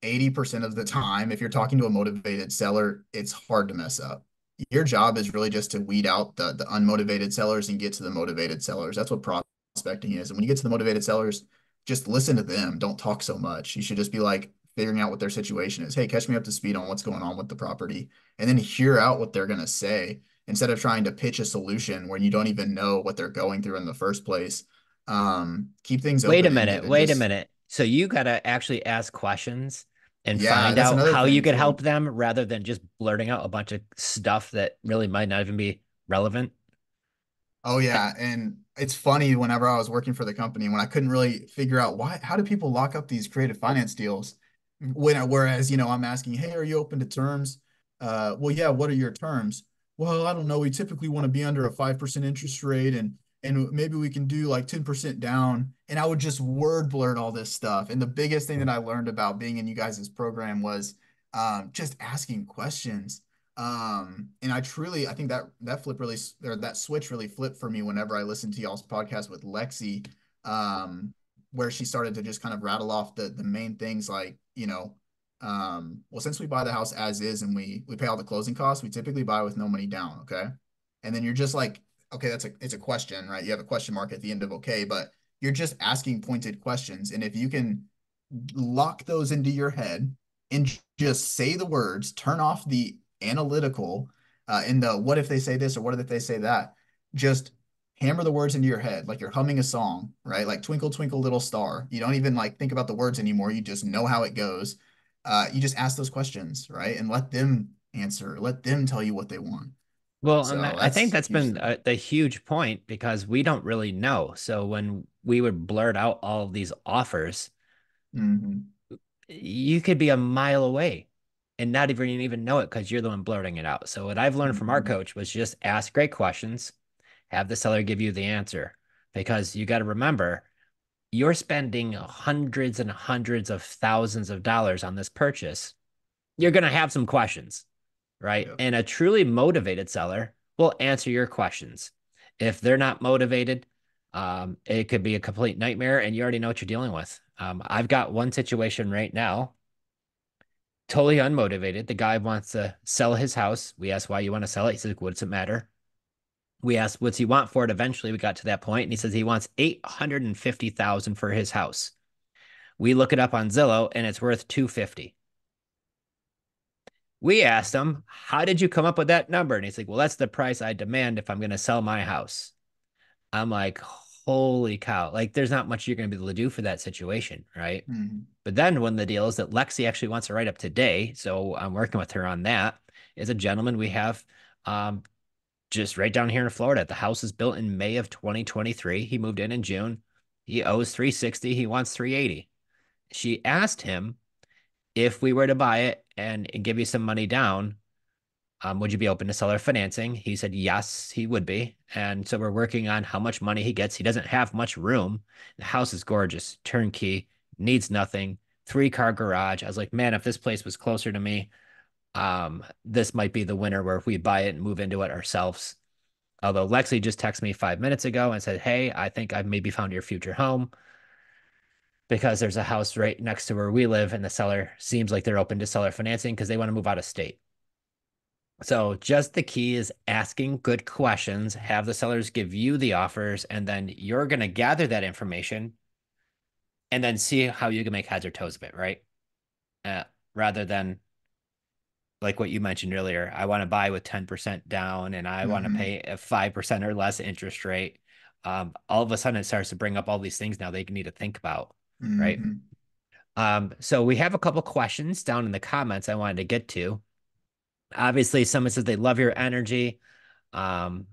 S2: 80% of the time, if you're talking to a motivated seller, it's hard to mess up. Your job is really just to weed out the unmotivated sellers and get to the motivated sellers. That's what prospecting is. And when you get to the motivated sellers, just listen to them. Don't talk so much. You should just be like figuring out what their situation is. Hey, catch me up to speed on what's going on with the property, and then hear out what they're going to say instead of trying to pitch a solution when you don't even know what they're going through in the first place. Keep things
S1: Wait a
S2: open-ended
S1: minute,
S2: and
S1: wait a
S2: just,
S1: minute. So you got to actually ask questions and
S2: yeah,
S1: find
S2: that's
S1: out
S2: another
S1: how you
S2: thing
S1: could
S2: too.
S1: help them rather than just blurting out a bunch of stuff that really might not even be relevant.
S2: Oh yeah, and it's funny whenever I was working for the company when I couldn't really figure out how do people lock up these creative finance deals whereas I'm asking, "Hey, are you open to terms?" Well, yeah, what are your terms? Well, I don't know. We typically want to be under a 5% interest rate and maybe we can do like 10% down. And I would just word blurt all this stuff. And the biggest thing that I learned about being in you guys' program was just asking questions. And I think that flip really, or that switch really flipped for me whenever I listened to y'all's podcast with Lexi, where she started to just kind of rattle off the main things like, well, since we buy the house as is and we pay all the closing costs, we typically buy with no money down, okay? And then you're just like, okay, it's a question, right? You have a question mark at the end of okay, but you're just asking pointed questions. And if you can lock those into your head and just say the words, turn off the analytical in the what if they say this or what if they say that, just hammer the words into your head like you're humming a song, right? Like twinkle twinkle little star. You don't even like think about the words anymore. You just know how it goes. You just ask those questions, right? And let them answer, let them tell you what they want.
S1: Well, and
S2: So
S1: I think
S2: that's a
S1: that's
S2: huge
S1: been
S2: thing.
S1: the huge point because we don't really know. So when we would blurt out all of these offers,
S2: Hmm.
S1: you could be a mile away and not even know it because you're the one blurting it out. So what I've learned from our
S2: Hmm.
S1: coach was just ask great questions, have the seller give you the answer because you got to remember you're spending hundreds and hundreds of thousands of dollars on this purchase. You're going to have some questions, right?
S2: Yep.
S1: And a truly motivated seller will answer your questions. If they're not motivated, it could be a complete nightmare and you already know what you're dealing with. I've got one situation right now, totally unmotivated. The guy wants to sell his house. We asked why you want to sell it. He says, what does it matter? We asked, what's he want for it? Eventually, we got to that point, and he says he wants 850,000 for his house. We look it up on Zillow, and it's worth 250. We asked him, how did you come up with that number? And he's like, well, that's the price I demand if I'm going to sell my house. I'm like, holy cow. Like, there's not much you're going to be able to do for that situation, right?
S2: Hmm.
S1: But then when the deal is that Lexi actually wants to write up today, so I'm working with her on that, is a gentleman we have um, just right down here in Florida. The house is built in May of 2023. He moved in June. He owes 360. He wants 380. She asked him if we were to buy it and give you some money down, would you be open to seller financing? He said yes, he would be. And so we're working on how much money he gets. He doesn't have much room. The house is gorgeous, turnkey, needs nothing, three-car garage. I was like, man, if this place was closer to me, this might be the winner where we buy it and move into it ourselves. Although Lexi just texted me 5 minutes ago and said, hey, I think I've maybe found your future home because there's a house right next to where we live, and the seller seems like they're open to seller financing because they want to move out of state. So just the key is asking good questions, have the sellers give you the offers, and then you're going to gather that information and then see how you can make heads or toes of it, right? Uh, Rather than like what you mentioned earlier, I want to buy with 10% down and I want to
S2: Hmm.
S1: pay a 5% or less interest rate. All of a sudden it starts to bring up all these things now they need to think about, right?
S2: Hmm.
S1: So we have a couple questions down in the comments I wanted to get to. Obviously, someone says they love your energy. Um,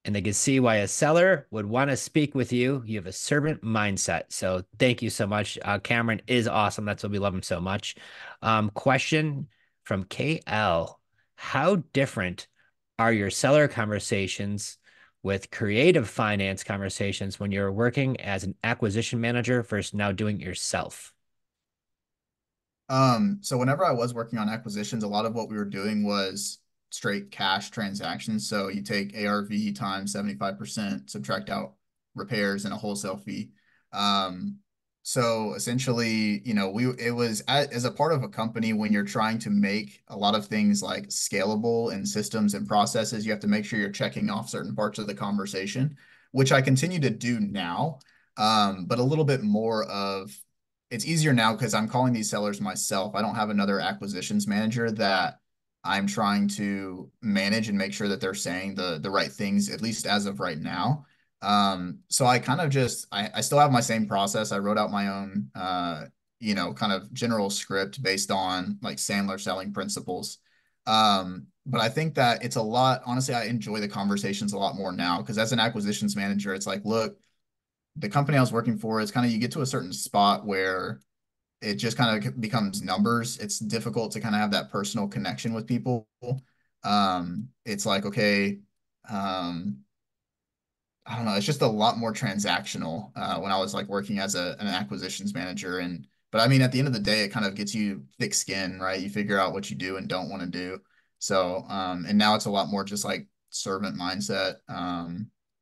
S1: and they can see why a seller would want to speak with you. You have a servant mindset. So thank you so much. Cameron is awesome. That's why we love him so much. Question from KL. How different are your seller conversations with creative finance conversations when you're working as an acquisition manager versus now doing it yourself?
S2: So whenever I was working on acquisitions, a lot of what we were doing was straight cash transactions. So you take ARV times 75%, subtract out repairs and a wholesale fee. Um, so essentially, it was as a part of a company when you're trying to make a lot of things like scalable and systems and processes, you have to make sure you're checking off certain parts of the conversation, which I continue to do now. But a little bit more of it's easier now because I'm calling these sellers myself. I don't have another acquisitions manager that I'm trying to manage and make sure that they're saying the right things, at least as of right now. So I kind of just I still have my same process. I wrote out my own kind of general script based on like Sandler selling principles. But I think that it's a lot, honestly, I enjoy the conversations a lot more now because as an acquisitions manager, it's like, look, the company I was working for is kind of you get to a certain spot where it just kind of becomes numbers. It's difficult to kind of have that personal connection with people. It's like, okay, um, I don't know. It's just a lot more transactional when I was like working as an acquisitions manager. But I mean, at the end of the day, it kind of gets you thick skin, right? You figure out what you do and don't want to do. So, and now it's a lot more just like servant mindset,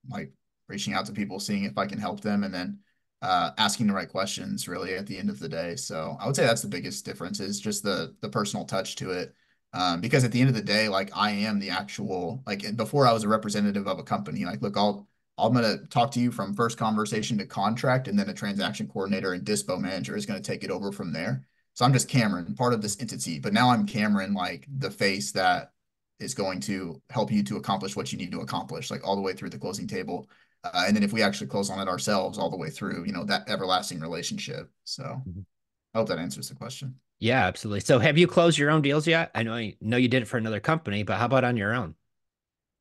S2: like reaching out to people, seeing if I can help them, and then asking the right questions really at the end of the day. So I would say that's the biggest difference is just the personal touch to it. Because at the end of the day, like I am the actual, like before I was a representative of a company, like, look, I'm going to talk to you from first conversation to contract, and then a transaction coordinator and dispo manager is going to take it over from there. So I'm just Cameron, part of this entity, but now I'm Cameron, like the face that is going to help you to accomplish what you need to accomplish, like all the way through the closing table. And then if we actually close on it ourselves all the way through, that everlasting relationship. So
S1: Mhm.
S2: I hope that answers the question.
S1: Yeah, absolutely. So have you closed your own deals yet? I know you did it for another company, but how about on your own?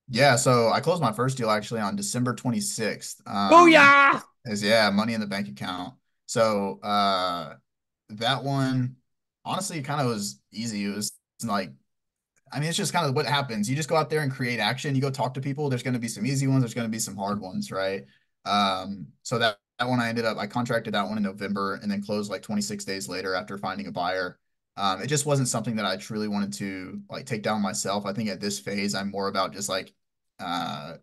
S2: Yeah, so I closed my first deal actually on December 26th.
S1: Booyah!
S2: Yeah, money in the bank account. So that one honestly kind of was easy. It was like I mean, it's just kind of what happens. You just go out there and create action. You go talk to people. There's going to be some easy ones. There's going to be some hard ones, right? So that one I contracted that one in November and then closed like 26 days later after finding a buyer. It just wasn't something that I truly wanted to like take down myself. I think at this phase, I'm more about just like uh,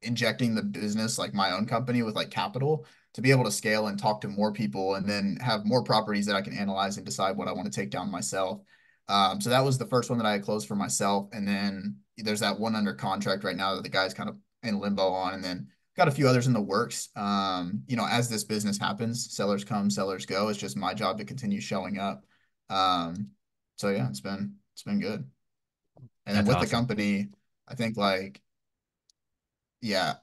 S2: injecting the business, like my own company with like capital to be able to scale and talk to more people and then have more properties that I can analyze and decide what I want to take down myself. So that was the first one that I had closed for myself. And then there's that one under contract right now that the guy's kind of in limbo on. And then got a few others in the works. As this business happens, sellers come, sellers go. It's just my job to continue showing up. So yeah, it's been good. And then
S1: That's
S2: with the
S1: awesome.
S2: company, I think like yeah.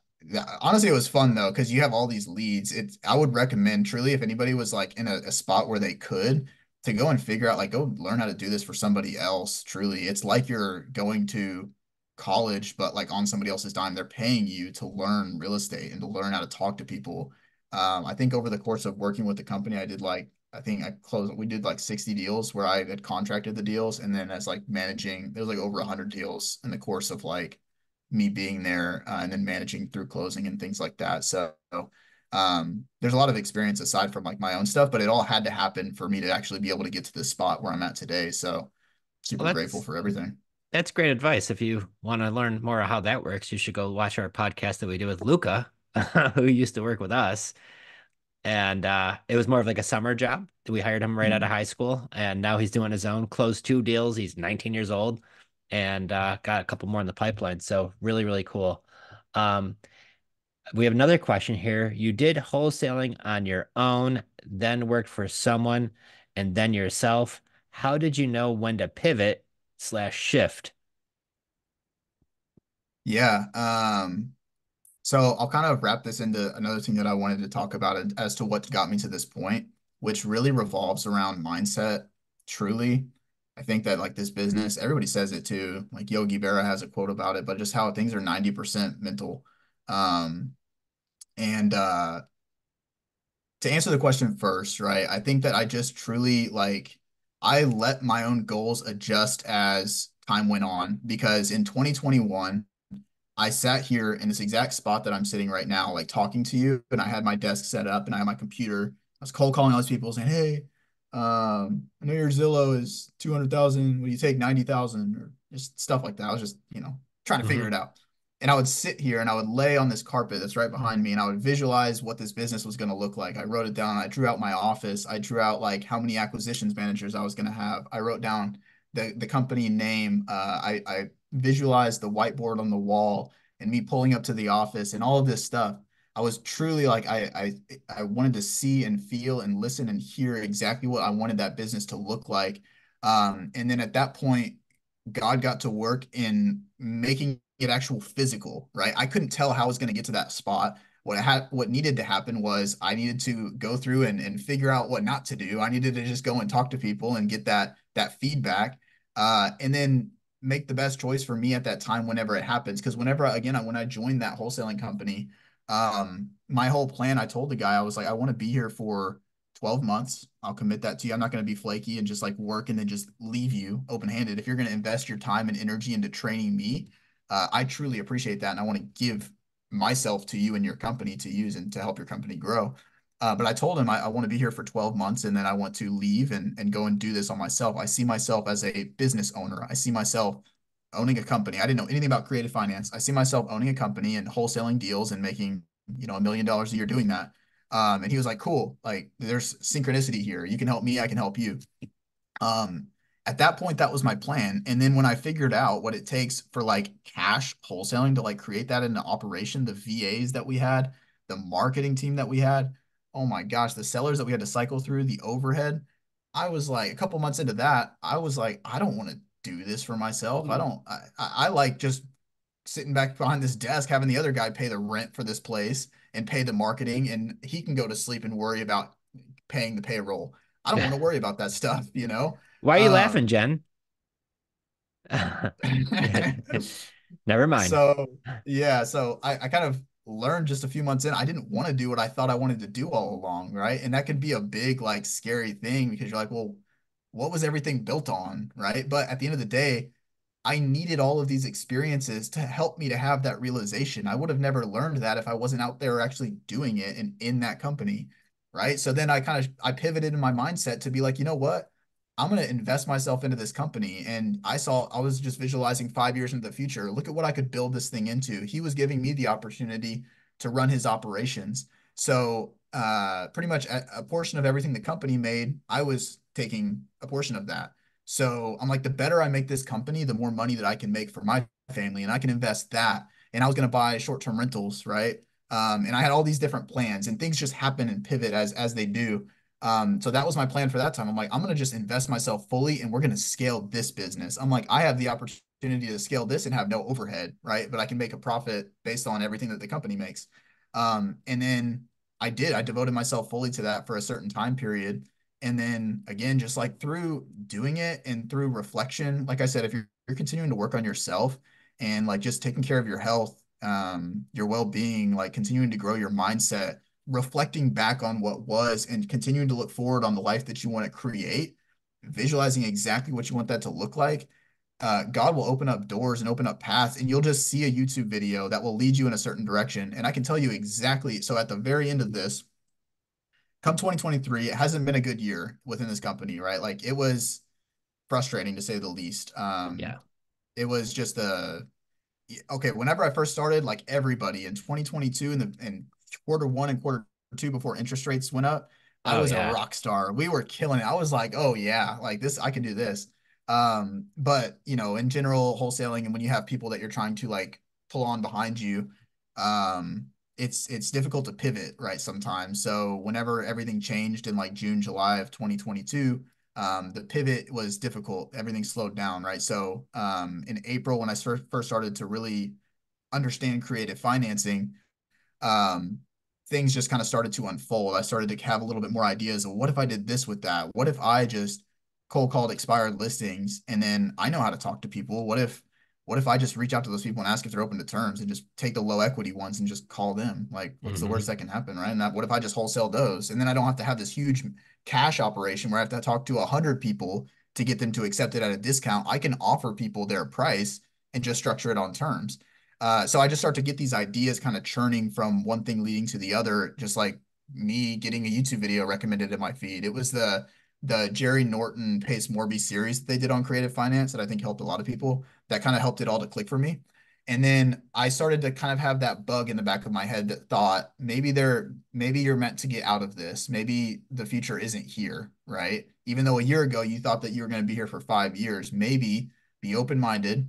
S2: Honestly, it was fun though, because you have all these leads. I would recommend truly if anybody was like in a spot where they could to go and figure out, like, go learn how to do this for somebody else. Truly, it's like you're going to college, but like on somebody else's dime. They're paying you to learn real estate and to learn how to talk to people. I think over the course of working with the company, I think we did like 60 deals where I had contracted the deals. And then as like managing, there's like over 100 deals in the course of like me being there and then managing through closing and things like that. So there's a lot of experience aside from like my own stuff, but it all had to happen for me to actually be able to get to this spot where I'm at today. So
S1: Well,
S2: super grateful for everything.
S1: that's great advice. If you want to learn more how that works, you should go watch our podcast that we do with Luca, who used to work with us. And it was more of like a summer job. We hired him right out of
S2: Mhm.
S1: high school, and now he's doing his own, closed two deals. He's 19 years old and got a couple more in the pipeline. So really, really cool. Um, we have another question here. You did wholesaling on your own, then worked for someone, and then yourself. How did you know when to pivot slash shift?
S2: Yeah. So I'll kind of wrap this into another thing that I wanted to talk about as to what got me to this point, which really revolves around mindset. Truly, I think that like this business, everybody says it too. Like Yogi Berra has a quote about it, but just how things are 90% mental. Um, and To answer the question first, right? I think that I just truly like I let my own goals adjust as time went on because in 2021 I sat here in this exact spot that I'm sitting right now, like talking to you, and I had my desk set up and I had my computer. I was cold calling all these people saying, "Hey, I know your Zillow is 200,000. Will you take 90,000?" Or just stuff like that. I was just, trying to figure
S1: Hmm.
S2: it out. And I would sit here and I would lay on this carpet that's right behind me and I would visualize what this business was going to look like. I wrote it down. I drew out my office. I drew out like how many acquisitions managers I was going to have. I wrote down the company name. I visualized the whiteboard on the wall and me pulling up to the office and all of this stuff. I was truly like I wanted to see and feel and listen and hear exactly what I wanted that business to look like. And then at that point, God got to work in making it actual physical, right? I couldn't tell how I was going to get to that spot. What needed to happen was I needed to go through and figure out what not to do. I needed to just go and talk to people and get that feedback. And then make the best choice for me at that time whenever it happens. Because when I joined that wholesaling company, my whole plan, I told the guy, I was like, I want to be here for 12 months. I'll commit that to you. I'm not going to be flaky and just like work and then just leave you open handed. If you're going to invest your time and energy into training me, I truly appreciate that. And I want to give myself to you and your company to use and to help your company grow. But I told him I want to be here for 12 months and then I want to leave and go and do this on myself. I see myself as a business owner. I see myself owning a company. I didn't know anything about creative finance. I see myself owning a company and wholesaling deals and making, $1 million a year doing that. And he was like, cool, like there's synchronicity here. You can help me, I can help you. Um, at that point, that was my plan. And then when I figured out what it takes for like cash wholesaling to like create that into operation, the VAs that we had, the marketing team that we had, oh my gosh, the sellers that we had to cycle through, the overhead. I was like, a couple months into that, I was like, I don't want to do this for myself. I like just sitting back behind this desk, having the other guy pay the rent for this place and pay the marketing, and he can go to sleep and worry about paying the payroll. I don't want to worry about that stuff.
S1: Why are you laughing,
S2: Um,
S1: Jen? Never mind.
S2: so yeah, so I kind of learned just a few months in, I didn't want to do what I thought I wanted to do all along, right? And that could be a big, like, scary thing because you're like, well, what was everything built on, right? But at the end of the day, I needed all of these experiences to help me to have that realization. I would have never learned that if I wasn't out there actually doing it and in that company, right? So then I pivoted in my mindset to be like, you know what? I'm going to invest myself into this company. And I was just visualizing 5 years into the future. Look at what I could build this thing into. He was giving me the opportunity to run his operations. So pretty much a portion of everything the company made, I was taking a portion of that. So I'm like, the better I make this company, the more money that I can make for my family, and I can invest that. And I was going to buy short-term rentals, right? And I had all these different plans, and things just happen and pivot as they do. So that was my plan for that time. I'm like, I'm going to just invest myself fully, and we're going to scale this business. I'm like, I have the opportunity to scale this and have no overhead, right? But I can make a profit based on everything that the company makes. And then I did. I devoted myself fully to that for a certain time period. And then again, just like through doing it and through reflection, like I said, if you're continuing to work on yourself and like just taking care of your health, your well-being, like continuing to grow your mindset, reflecting back on what was and continuing to look forward on the life that you want to create, visualizing exactly what you want that to look like, God will open up doors and open up paths, and you'll just see a YouTube video that will lead you in a certain direction. And I can tell you exactly. So at the very end of this, come 2023, it hasn't been a good year within this company, right? Like it was frustrating to say the least.
S1: Yeah.
S2: It was just okay, whenever I first started, like everybody in 2022 in quarter one and quarter two before interest rates went up, I
S1: Oh
S2: was a
S1: yeah.
S2: rock star. We were killing it. I was like, oh yeah, like this, I can do this. But in general, wholesaling and when you have people that you're trying to like pull on behind you, it's difficult to pivot, right? Sometimes. So whenever everything changed in like June, July of 2022, the pivot was difficult. Everything slowed down, right? So in April, when I first started to really understand creative financing, um, things just kind of started to unfold. I started to have a little bit more ideas of what if I did this with that? What if I just cold called expired listings and then I know how to talk to people? What if I just reach out to those people and ask if they're open to terms and just take the low equity ones and just call them? Like, what's the worst
S1: Hmm.
S2: that can happen, right? And what if I just wholesale those? And then I don't have to have this huge cash operation where I have to talk to 100 people to get them to accept it at a discount. I can offer people their price and just structure it on terms. So I just start to get these ideas kind of churning from one thing leading to the other, just like me getting a YouTube video recommended in my feed. It was the Jerry Norton Pace Morby series that they did on creative finance that I think helped a lot of people. That kind of helped it all to click for me. And then I started to kind of have that bug in the back of my head that thought maybe you're meant to get out of this. Maybe the future isn't here, right? Even though a year ago you thought that you were going to be here for 5 years, maybe be open-minded,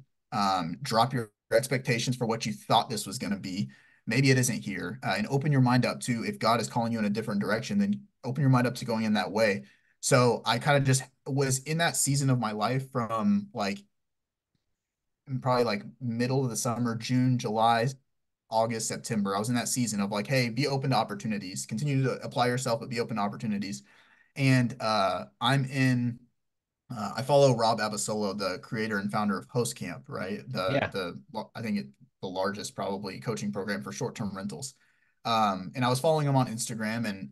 S2: drop your expectations for what you thought this was going to be. Maybe it isn't here, and open your mind up to if God is calling you in a different direction, then open your mind up to going in that way. So I kind of just was in that season of my life from like probably like middle of the summer, June, July, August, September. I was in that season of like, hey, be open to opportunities, continue to apply yourself, but be open to opportunities. And I follow Rob Abasolo, the creator and founder of Host Camp, right?
S1: Yeah.
S2: I think the largest probably coaching program for short-term rentals. And I was following him on Instagram, and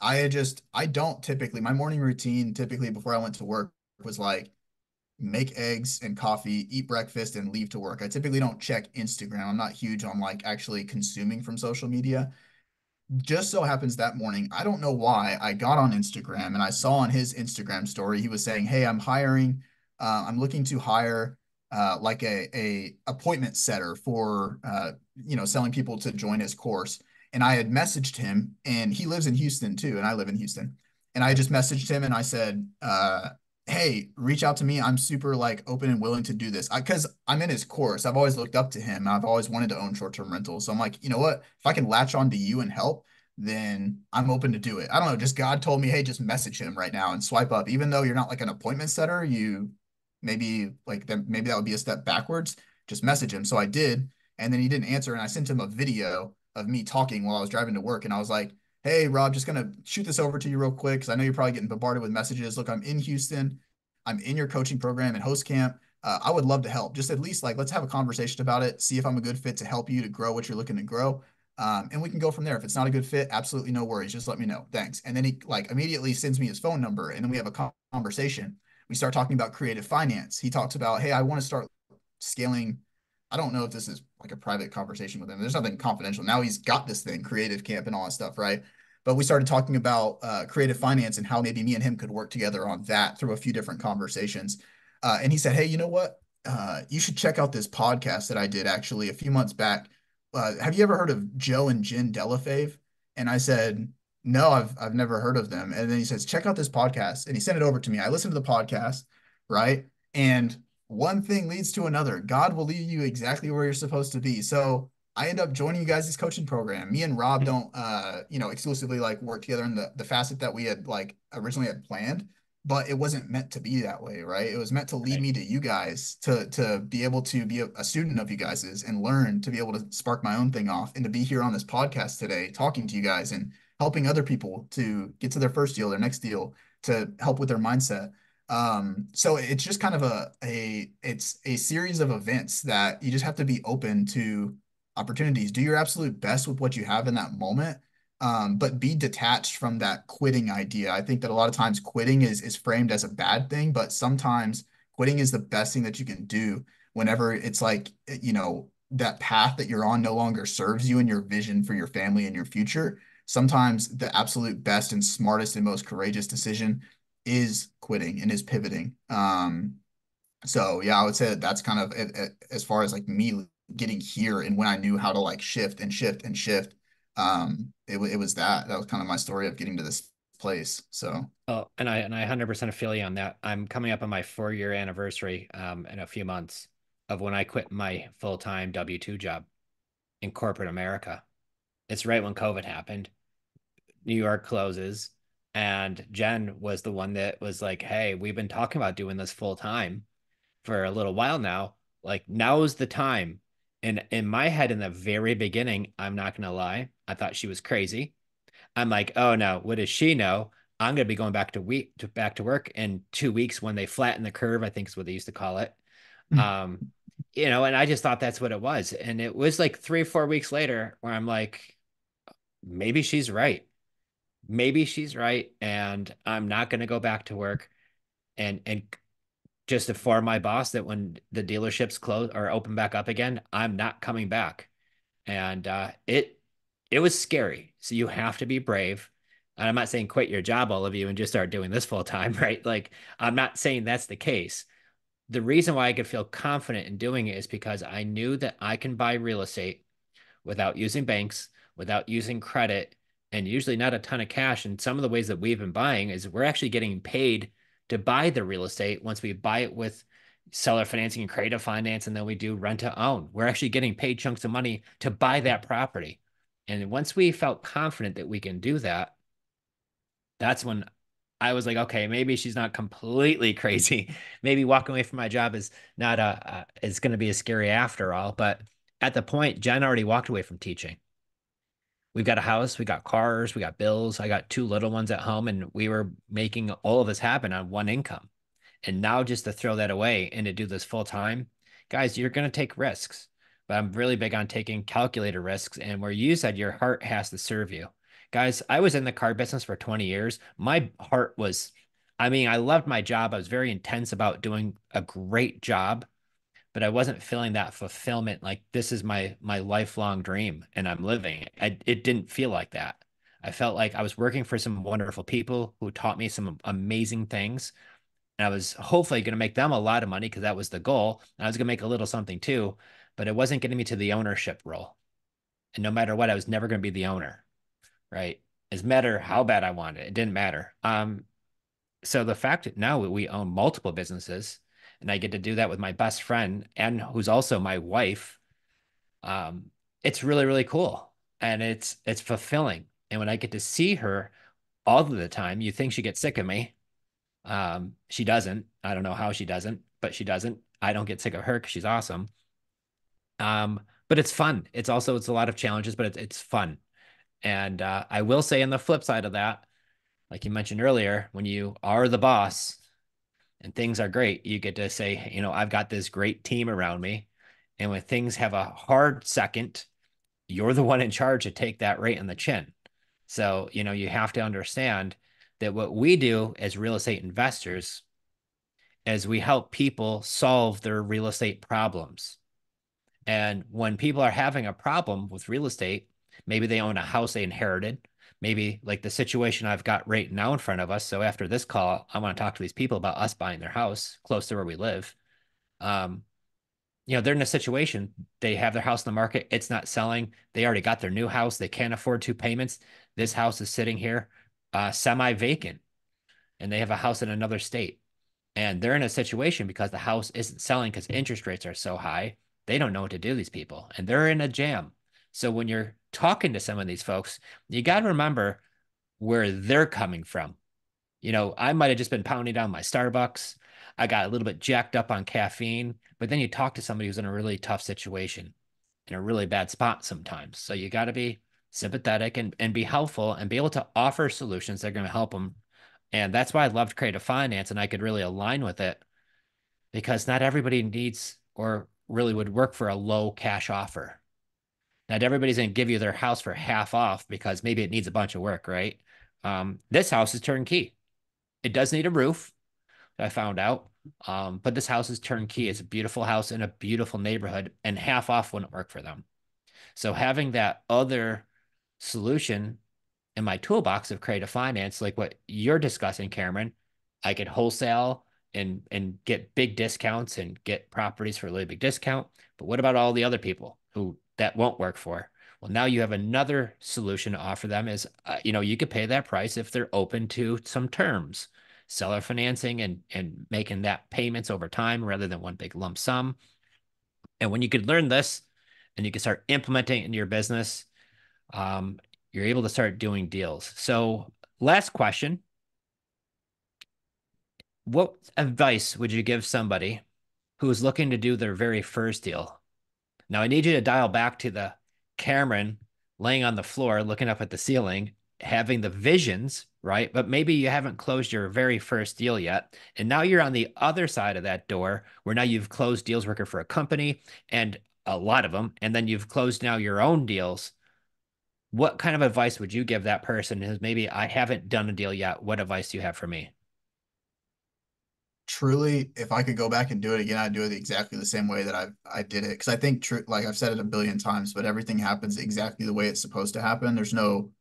S2: I don't typically my morning routine typically before I went to work was like make eggs and coffee, eat breakfast, and leave to work. I typically don't check Instagram. I'm not huge on like actually consuming from social media. Just so happens that morning, I don't know why, I got on Instagram and I saw on his Instagram story, he was saying, "Hey, I'm looking to hire like a appointment setter for selling people to join his course." And I had messaged him, and he lives in Houston too, and I live in Houston. And I
S1: Yep.
S2: just messaged him and I said, "Hey, reach out to me. I'm super like open and willing to do this because I'm in his course. I've always looked up to him. I've always wanted to own short-term rentals. So I'm like, you know what? If I can latch on to you and help, then I'm open to do it. I don't know. Just God told me, hey, just message him right now and swipe up. Even though you're not like an appointment setter, you maybe that would be a step backwards. Just message him. So I did, and then he didn't answer, and I sent him a video of me talking while I was driving to work, and I was like, "Hey, Rob, just gonna shoot this over to you real quick because I know you're probably getting bombarded with messages. Look, I'm in Houston. I'm in your coaching program and host camp. I would love to help. Just at least like let's have a conversation about it. See if I'm a good fit to help you to grow what you're looking to grow. And we can go from there. If it's not a good fit, absolutely no worries. Just let me know. Thanks." And then he like immediately sends me his phone number, and then we have a conversation. We start talking about creative finance. He talks about, hey, I want to start scaling. I don't know if this is like a private conversation with him. There's nothing confidential. Now he's got this thing, creative camp and all that stuff, right? But we started talking about creative finance and how maybe me and him could work together on that through a few different conversations. And he said, hey, you know what? You should check out this podcast that I did actually a few months back. Have you ever heard of Joe and Jenn Delle? And I said, no, I've never heard of them. And then he says, check out this podcast. And he sent it over to me. I listened to the podcast, right? And one thing leads to another. God will lead you exactly where you're supposed to be. So I end up joining you guys' coaching program. Me and Rob don't exclusively like work together in the facet that we had like originally had planned, but it wasn't meant to be that way, right? It was meant to lead
S1: Right.
S2: me to you guys to be able to be a student of you guys's and learn to be able to spark my own thing off and to be here on this podcast today talking to you guys and helping other people to get to their first deal, their next deal, to help with their mindset. So it's just kind of it's a series of events that you just have to be open to opportunities. Do your absolute best with what you have in that moment, but be detached from that quitting idea. I think that a lot of times quitting is framed as a bad thing, but sometimes quitting is the best thing that you can do whenever it's like, that path that you're on no longer serves you and your vision for your family and your future. Sometimes the absolute best and smartest and most courageous decision is quitting and is pivoting. So yeah, I would say that that's kind of as far as like me getting here and when I knew how to like shift and shift and shift. It was that was kind of my story of getting to this place. So
S1: Oh, and I 100% feel you on that. I'm coming up on my 4 year anniversary in a few months of when I quit my full-time W-2 job in corporate America. It's right when COVID happened. New York closes, and Jen was the one that was like, "Hey, we've been talking about doing this full time for a little while now. Like now's the time." And in my head, in the very beginning, I'm not gonna lie, I thought she was crazy. I'm like, oh no, what does she know? I'm gonna be going back to work in 2 weeks when they flatten the curve, I think is what they used to call it. Um, and I just thought that's what it was. And it was like 3 or 4 weeks later where I'm like, maybe she's right. Maybe she's right. And I'm not gonna go back to work and just to inform my boss that when the dealerships close or open back up again, I'm not coming back. And it was scary. So you have to be brave. And I'm not saying quit your job, all of you, and just start doing this full time, right? Like I'm not saying that's the case. The reason why I could feel confident in doing it is because I knew that I can buy real estate without using banks, without using credit, and usually not a ton of cash. And some of the ways that we've been buying is we're actually getting paid to buy the real estate once we buy it with seller financing and creative finance, and then we do rent to own. We're actually getting paid chunks of money to buy that property. And once we felt confident that we can do that, that's when I was like, okay, maybe she's not completely crazy. Maybe walking away from my job is not is going to be as scary after all. But at the point, Jen already walked away from teaching. We've got a house, we got cars, we got bills. I got two little ones at home, and we were making all of this happen on one income. And now just to throw that away and to do this full time, guys, you're going to take risks. But I'm really big on taking calculated risks. And where you said your heart has to serve you. Guys, I was in the car business for 20 years. My heart was, I mean, I loved my job. I was very intense about doing a great job, but I wasn't feeling that fulfillment. Like this is my lifelong dream and I'm living it. It didn't feel like that. I felt like I was working for some wonderful people who taught me some amazing things. And I was hopefully going to make them a lot of money because that was the goal. And I was going to make a little something too, but it wasn't getting me to the ownership role. And no matter what, I was never going to be the owner, right? As matter how bad I wanted, it didn't matter. So the fact that now we own multiple businesses and I get to do that with my best friend and who's also my wife, um, it's really, really cool. And it's fulfilling. And when I get to see her all of the time, you think she gets sick of me. She doesn't. I don't know how she doesn't, but she doesn't. I don't get sick of her because she's awesome. But it's fun. It's a lot of challenges, but it's fun. And I will say on the flip side of that, like you mentioned earlier, when you are the boss and things are great, you get to say, I've got this great team around me. And when things have a hard second, you're the one in charge to take that right in the chin. So, you have to understand that what we do as real estate investors is we help people solve their real estate problems. And when people are having a problem with real estate, maybe they own a house they inherited, maybe like the situation I've got right now in front of us. So after this call, I want to talk to these people about us buying their house close to where we live. Um, they're in a situation, they have their house in the market, it's not selling. They already got their new house, they can't afford two payments. This house is sitting here semi-vacant, and they have a house in another state. And they're in a situation because the house isn't selling because interest rates are so high. They don't know what to do, these people, and they're in a jam. So when you're talking to some of these folks, you got to remember where they're coming from. I might have just been pounding down my Starbucks. I got a little bit jacked up on caffeine, but then you talk to somebody who's in a really tough situation, in a really bad spot sometimes. So you got to be sympathetic and be helpful and be able to offer solutions that are going to help them. And that's why I loved creative finance and I could really align with it because not everybody needs or really would work for a low cash offer. Not everybody's going to give you their house for half off because maybe it needs a bunch of work, right? This house is turnkey. It does need a roof, I found out. But this house is turnkey. It's a beautiful house in a beautiful neighborhood, and half off wouldn't work for them. So having that other solution in my toolbox of creative finance, like what you're discussing, Cameron, I could wholesale and get big discounts and get properties for a really big discount. But what about all the other people who that won't work for? Well, now you have another solution to offer them is, you could pay that price if they're open to some terms, seller financing and making that payments over time rather than one big lump sum. And when you could learn this and you can start implementing it in your business, um, you're able to start doing deals. So, last question. What advice would you give somebody who is looking to do their very first deal? Now, I need you to dial back to the Cameron laying on the floor, looking up at the ceiling, having the visions, right? But maybe you haven't closed your very first deal yet. And now you're on the other side of that door where now you've closed deals working for a company and a lot of them. And then you've closed now your own deals. What kind of advice would you give that person who's maybe I haven't done a deal yet? What advice do you have for me?
S2: truly, if I could go back and do it again, I'd do it exactly the same way that I did it. Because I think, like I've said it a billion times, but everything happens exactly the way it's supposed to happen. There's no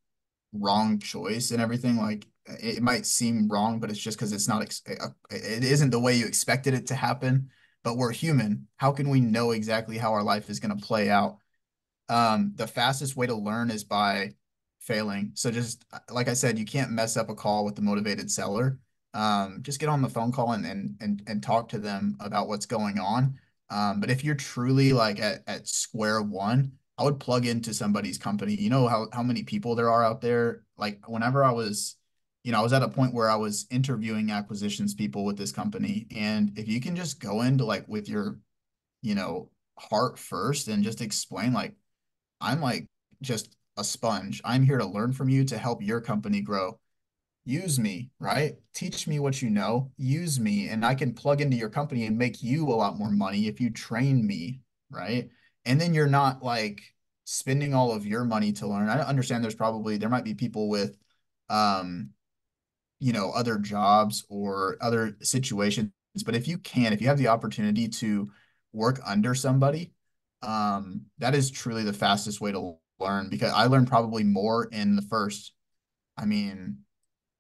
S2: wrong choice and everything. Like it might seem wrong, but it's just because it's not, it isn't the way you expected it to happen. But we're human. How can we know exactly how our life is going to play out? The fastest way to learn is by failing. So just like I said, you can't mess up a call with the motivated seller. Just get on the phone call and talk to them about what's going on. But if you're truly like at square one, I would plug into somebody's company. You know how many people there are out there. Like whenever I was, I was at a point where I was interviewing acquisitions people with this company, and if you can just go into like with your, you know, heart first and just explain like I'm like just a sponge. I'm here to learn from you to help your company grow. Use me, right? Teach me what you know. Use me, and I can plug into your company and make you a lot more money if you train me, right? And then you're not like spending all of your money to learn. I understand there might be people with um other jobs or other situations. But if you have the opportunity to work under somebody, that is truly the fastest way to learn because I learned probably more in the first, I mean,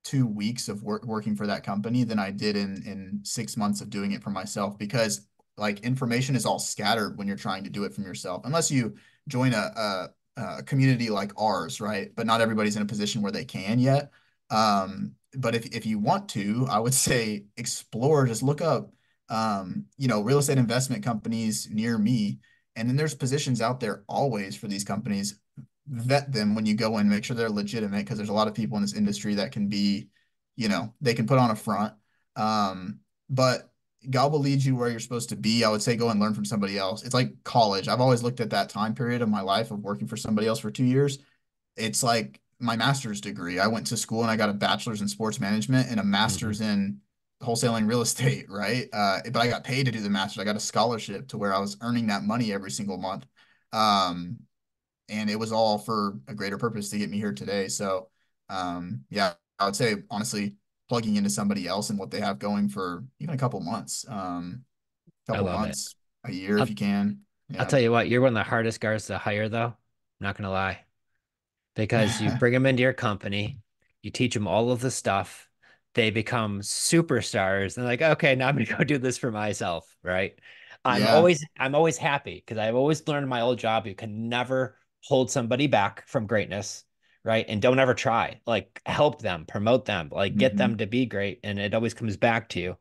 S2: 2 weeks of working for that company than I did in 6 months of doing it for myself because like information is all scattered when you're trying to do it from yourself, unless you join a community like ours, right? But not everybody's in a position where they can yet. But if you want to, I would say explore, just look up, real estate investment companies near me. And then there's positions out there always for these companies. Vet them when you go in, make sure they're legitimate because there's a lot of people in this industry that can be, they can put on a front. But God will lead you where you're supposed to be. I would say go and learn from somebody else. It's like college. I've always looked at that time period of my life of working for somebody else for 2 years. It's like my master's degree. I went to school and I got a bachelor's in sports management and a
S1: Hmm.
S2: master's in wholesaling real estate, right? But I got paid to do the master's. I got a scholarship to where I was earning that money every single month. Um, and it was all for a greater purpose to get me here today. So, yeah, I would say honestly, plugging into somebody else and what they have going for even a
S1: I
S2: couple
S1: love it.
S2: months, a year if
S1: I'll,
S2: you can.
S1: I'll
S2: Yeah.
S1: tell you what, you're one of the hardest guards to hire, though. I'm not gonna lie. Because you bring them into your company, you teach them all of the stuff, they become superstars, and like, okay, now I'm gonna go do this for myself, right?
S2: Yeah.
S1: I'm always happy because I've always learned in my old job you can never hold somebody back from greatness, right? And don't ever try. Like help them, promote them, like get them
S2: Hmm.
S1: to be great, and it always comes back to you.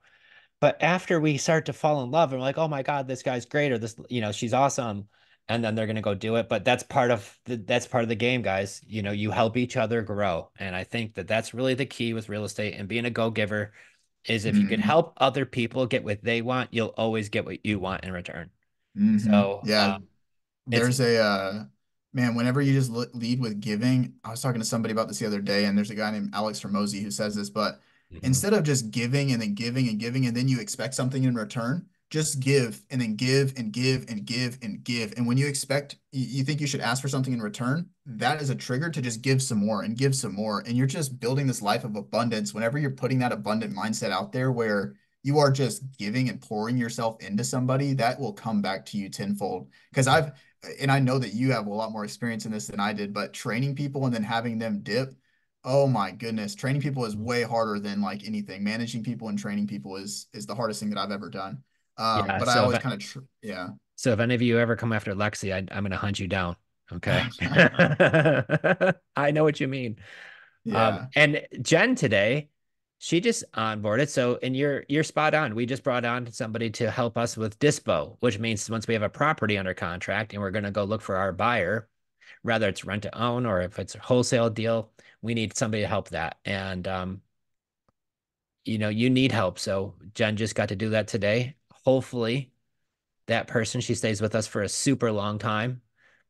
S1: But after we start to fall in love and we're like, oh my God, this guy's great, or this, she's awesome. And then they're gonna go do it. But that's part of the game, guys. You help each other grow. And I think that that's really the key with real estate and being a go-giver is if you could
S2: Hmm.
S1: help other people get what they want, you'll always get what you want in return.
S2: Hmm.
S1: So
S2: Yeah.
S1: it's
S2: There's a man, whenever you just lead with giving, I was talking to somebody about this the other day, and there's a guy named Alex Hormozy who says this, but
S1: Mhm.
S2: instead of just giving and then giving and giving, and then you expect something in return, just give and then give and give and give and give. And when you think you should ask for something in return, that is a trigger to just give some more and give some more. And you're just building this life of abundance whenever you're putting that abundant mindset out there where you are just giving and pouring yourself into somebody, that will come back to you tenfold. Because and I know that you have a lot more experience in this than I did, but training people and then having them dip, oh my goodness, training people is way harder than like anything. Managing people and training people is the hardest thing that I've ever done.
S1: Yeah.
S2: But I always kind of yeah.
S1: So if any of you ever come after Lexi, I'm gonna hunt you down. Okay. I know what you mean.
S2: Yeah.
S1: And Jen today, she just onboarded. So, and you're spot on. We just brought on somebody to help us with dispo, which means once we have a property under contract and we're going to go look for our buyer, whether it's rent to own or if it's a wholesale deal, we need somebody to help that. And you need help. So Jen just got to do that today. Hopefully, that person, she stays with us for a super long time.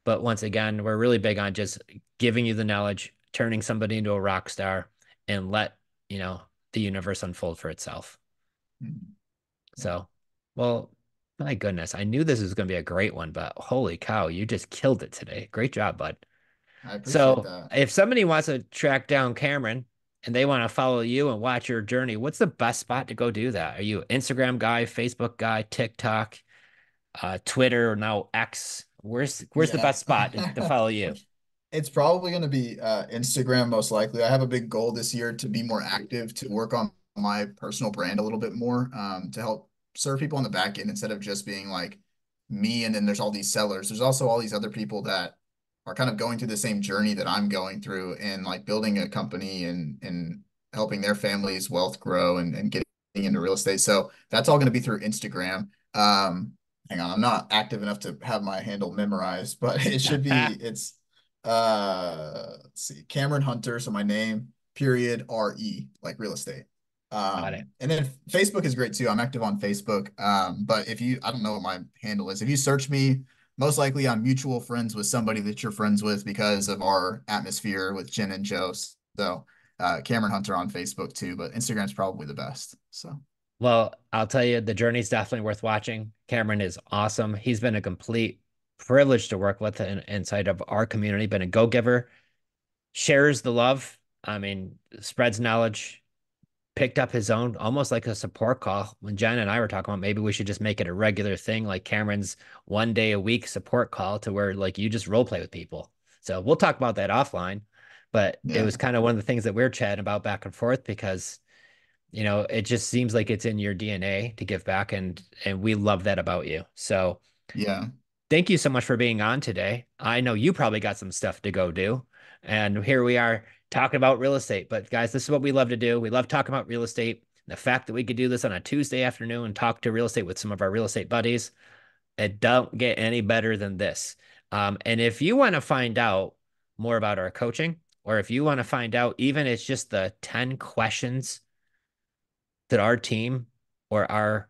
S1: But once again, we're really big on just giving you the knowledge, turning somebody into a rock star, and let, you know, the universe unfold for itself.
S2: Mhm. Yeah.
S1: So, well, my goodness, I knew this was going to be a great one, but holy cow, you just killed it today. Great job, bud.
S2: I appreciate
S1: So,
S2: that.
S1: if somebody wants to track down Cameron, and they want to follow you and watch your journey, what's the best spot to go do that? Are you an Instagram guy, Facebook guy, TikTok, Twitter, or now X? Where's the
S2: Yeah.
S1: best spot to follow you?
S2: It's probably going to be Instagram most likely. I have a big goal this year to be more active, to work on my personal brand a little bit more, to help serve people on the back end instead of just being like me. And then there's all these sellers. There's also all these other people that are kind of going through the same journey that I'm going through, and like building a company and helping their families' wealth grow and getting into real estate. So that's all going to be through Instagram. Hang on, I'm not active enough to have my handle memorized, but it should be, let's see, Cameron Hunter, so my name, period, RE, like real estate.
S1: Got it.
S2: And then Facebook is great too. I'm active on Facebook. But if you, I don't know what my handle is. If you search me, most likely I'm mutual friends with somebody that you're friends with because of our atmosphere with Jenn and Joe. So Cameron Hunter on Facebook too, but Instagram's probably the best. So
S1: Well, I'll tell you, the journey's definitely worth watching. Cameron is awesome. He's been a complete privilege to work with inside of our community, been a go-giver, shares the love. I mean, spreads knowledge, picked up his own, almost like a support call. When Jen and I were talking about maybe we should just make it a regular thing, like Cameron's 1 day a week support call to where like you just role play with people. So we'll talk about that offline. But it
S2: yeah,
S1: was kind of one of the things that we're chatting about back and forth because it just seems like it's in your DNA to give back and we love that about you. So
S2: yeah,
S1: thank you so much for being on today. I know you probably got some stuff to go do. And here we are talking about real estate. But guys, this is what we love to do. We love talking about real estate. The fact that we could do this on a Tuesday afternoon and talk to real estate with some of our real estate buddies, it don't get any better than this. And if you want to find out more about our coaching, or if you want to find out even it's just the 10 questions that our team or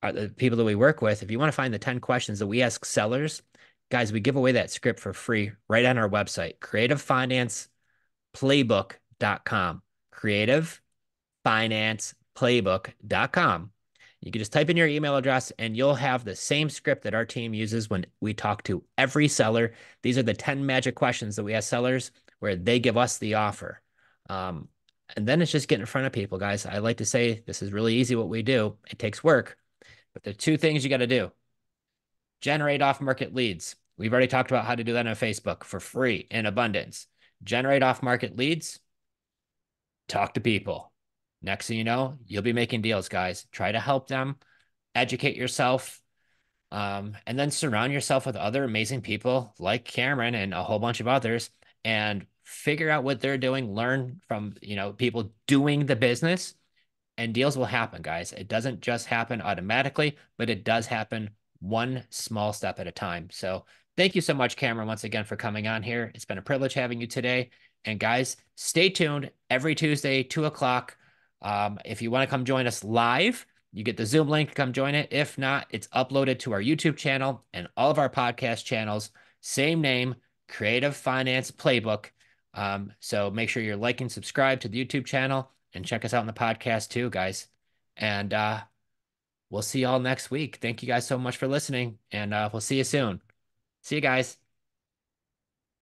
S1: the people that we work with, if you want to find the 10 questions that we ask sellers, guys, we give away that script for free right on our website, creativefinanceplaybook.com. Creativefinanceplaybook.com. You can just type in your email address and you'll have the same script that our team uses when we talk to every seller. These are the 10 magic questions that we ask sellers where they give us the offer. Um, and then it's just getting in front of people, guys. I like to say this is really easy what we do. It takes work, but the two things you got to do: generate off market leads. We've already talked about how to do that on Facebook for free in abundance. Generate off market leads, talk to people. Next thing you know, you'll be making deals, guys. Try to help them, educate yourself, and then surround yourself with other amazing people like Cameron and a whole bunch of others and figure out what they're doing, learn from, people doing the business and deals will happen, guys. It doesn't just happen automatically, but it does happen one small step at a time. So thank you so much, Cameron, once again for coming on here. It's been a privilege having you today. And guys, stay tuned every Tuesday, 2 o'clock. If you want to come join us live, you get the Zoom link, come join it. If not, it's uploaded to our YouTube channel and all of our podcast channels. Same name, Creative Finance Playbook. So make sure you're liking, subscribe to the YouTube channel and check us out on the podcast too, guys. And we'll see y'all next week. Thank you guys so much for listening, and we'll see you soon. See you guys.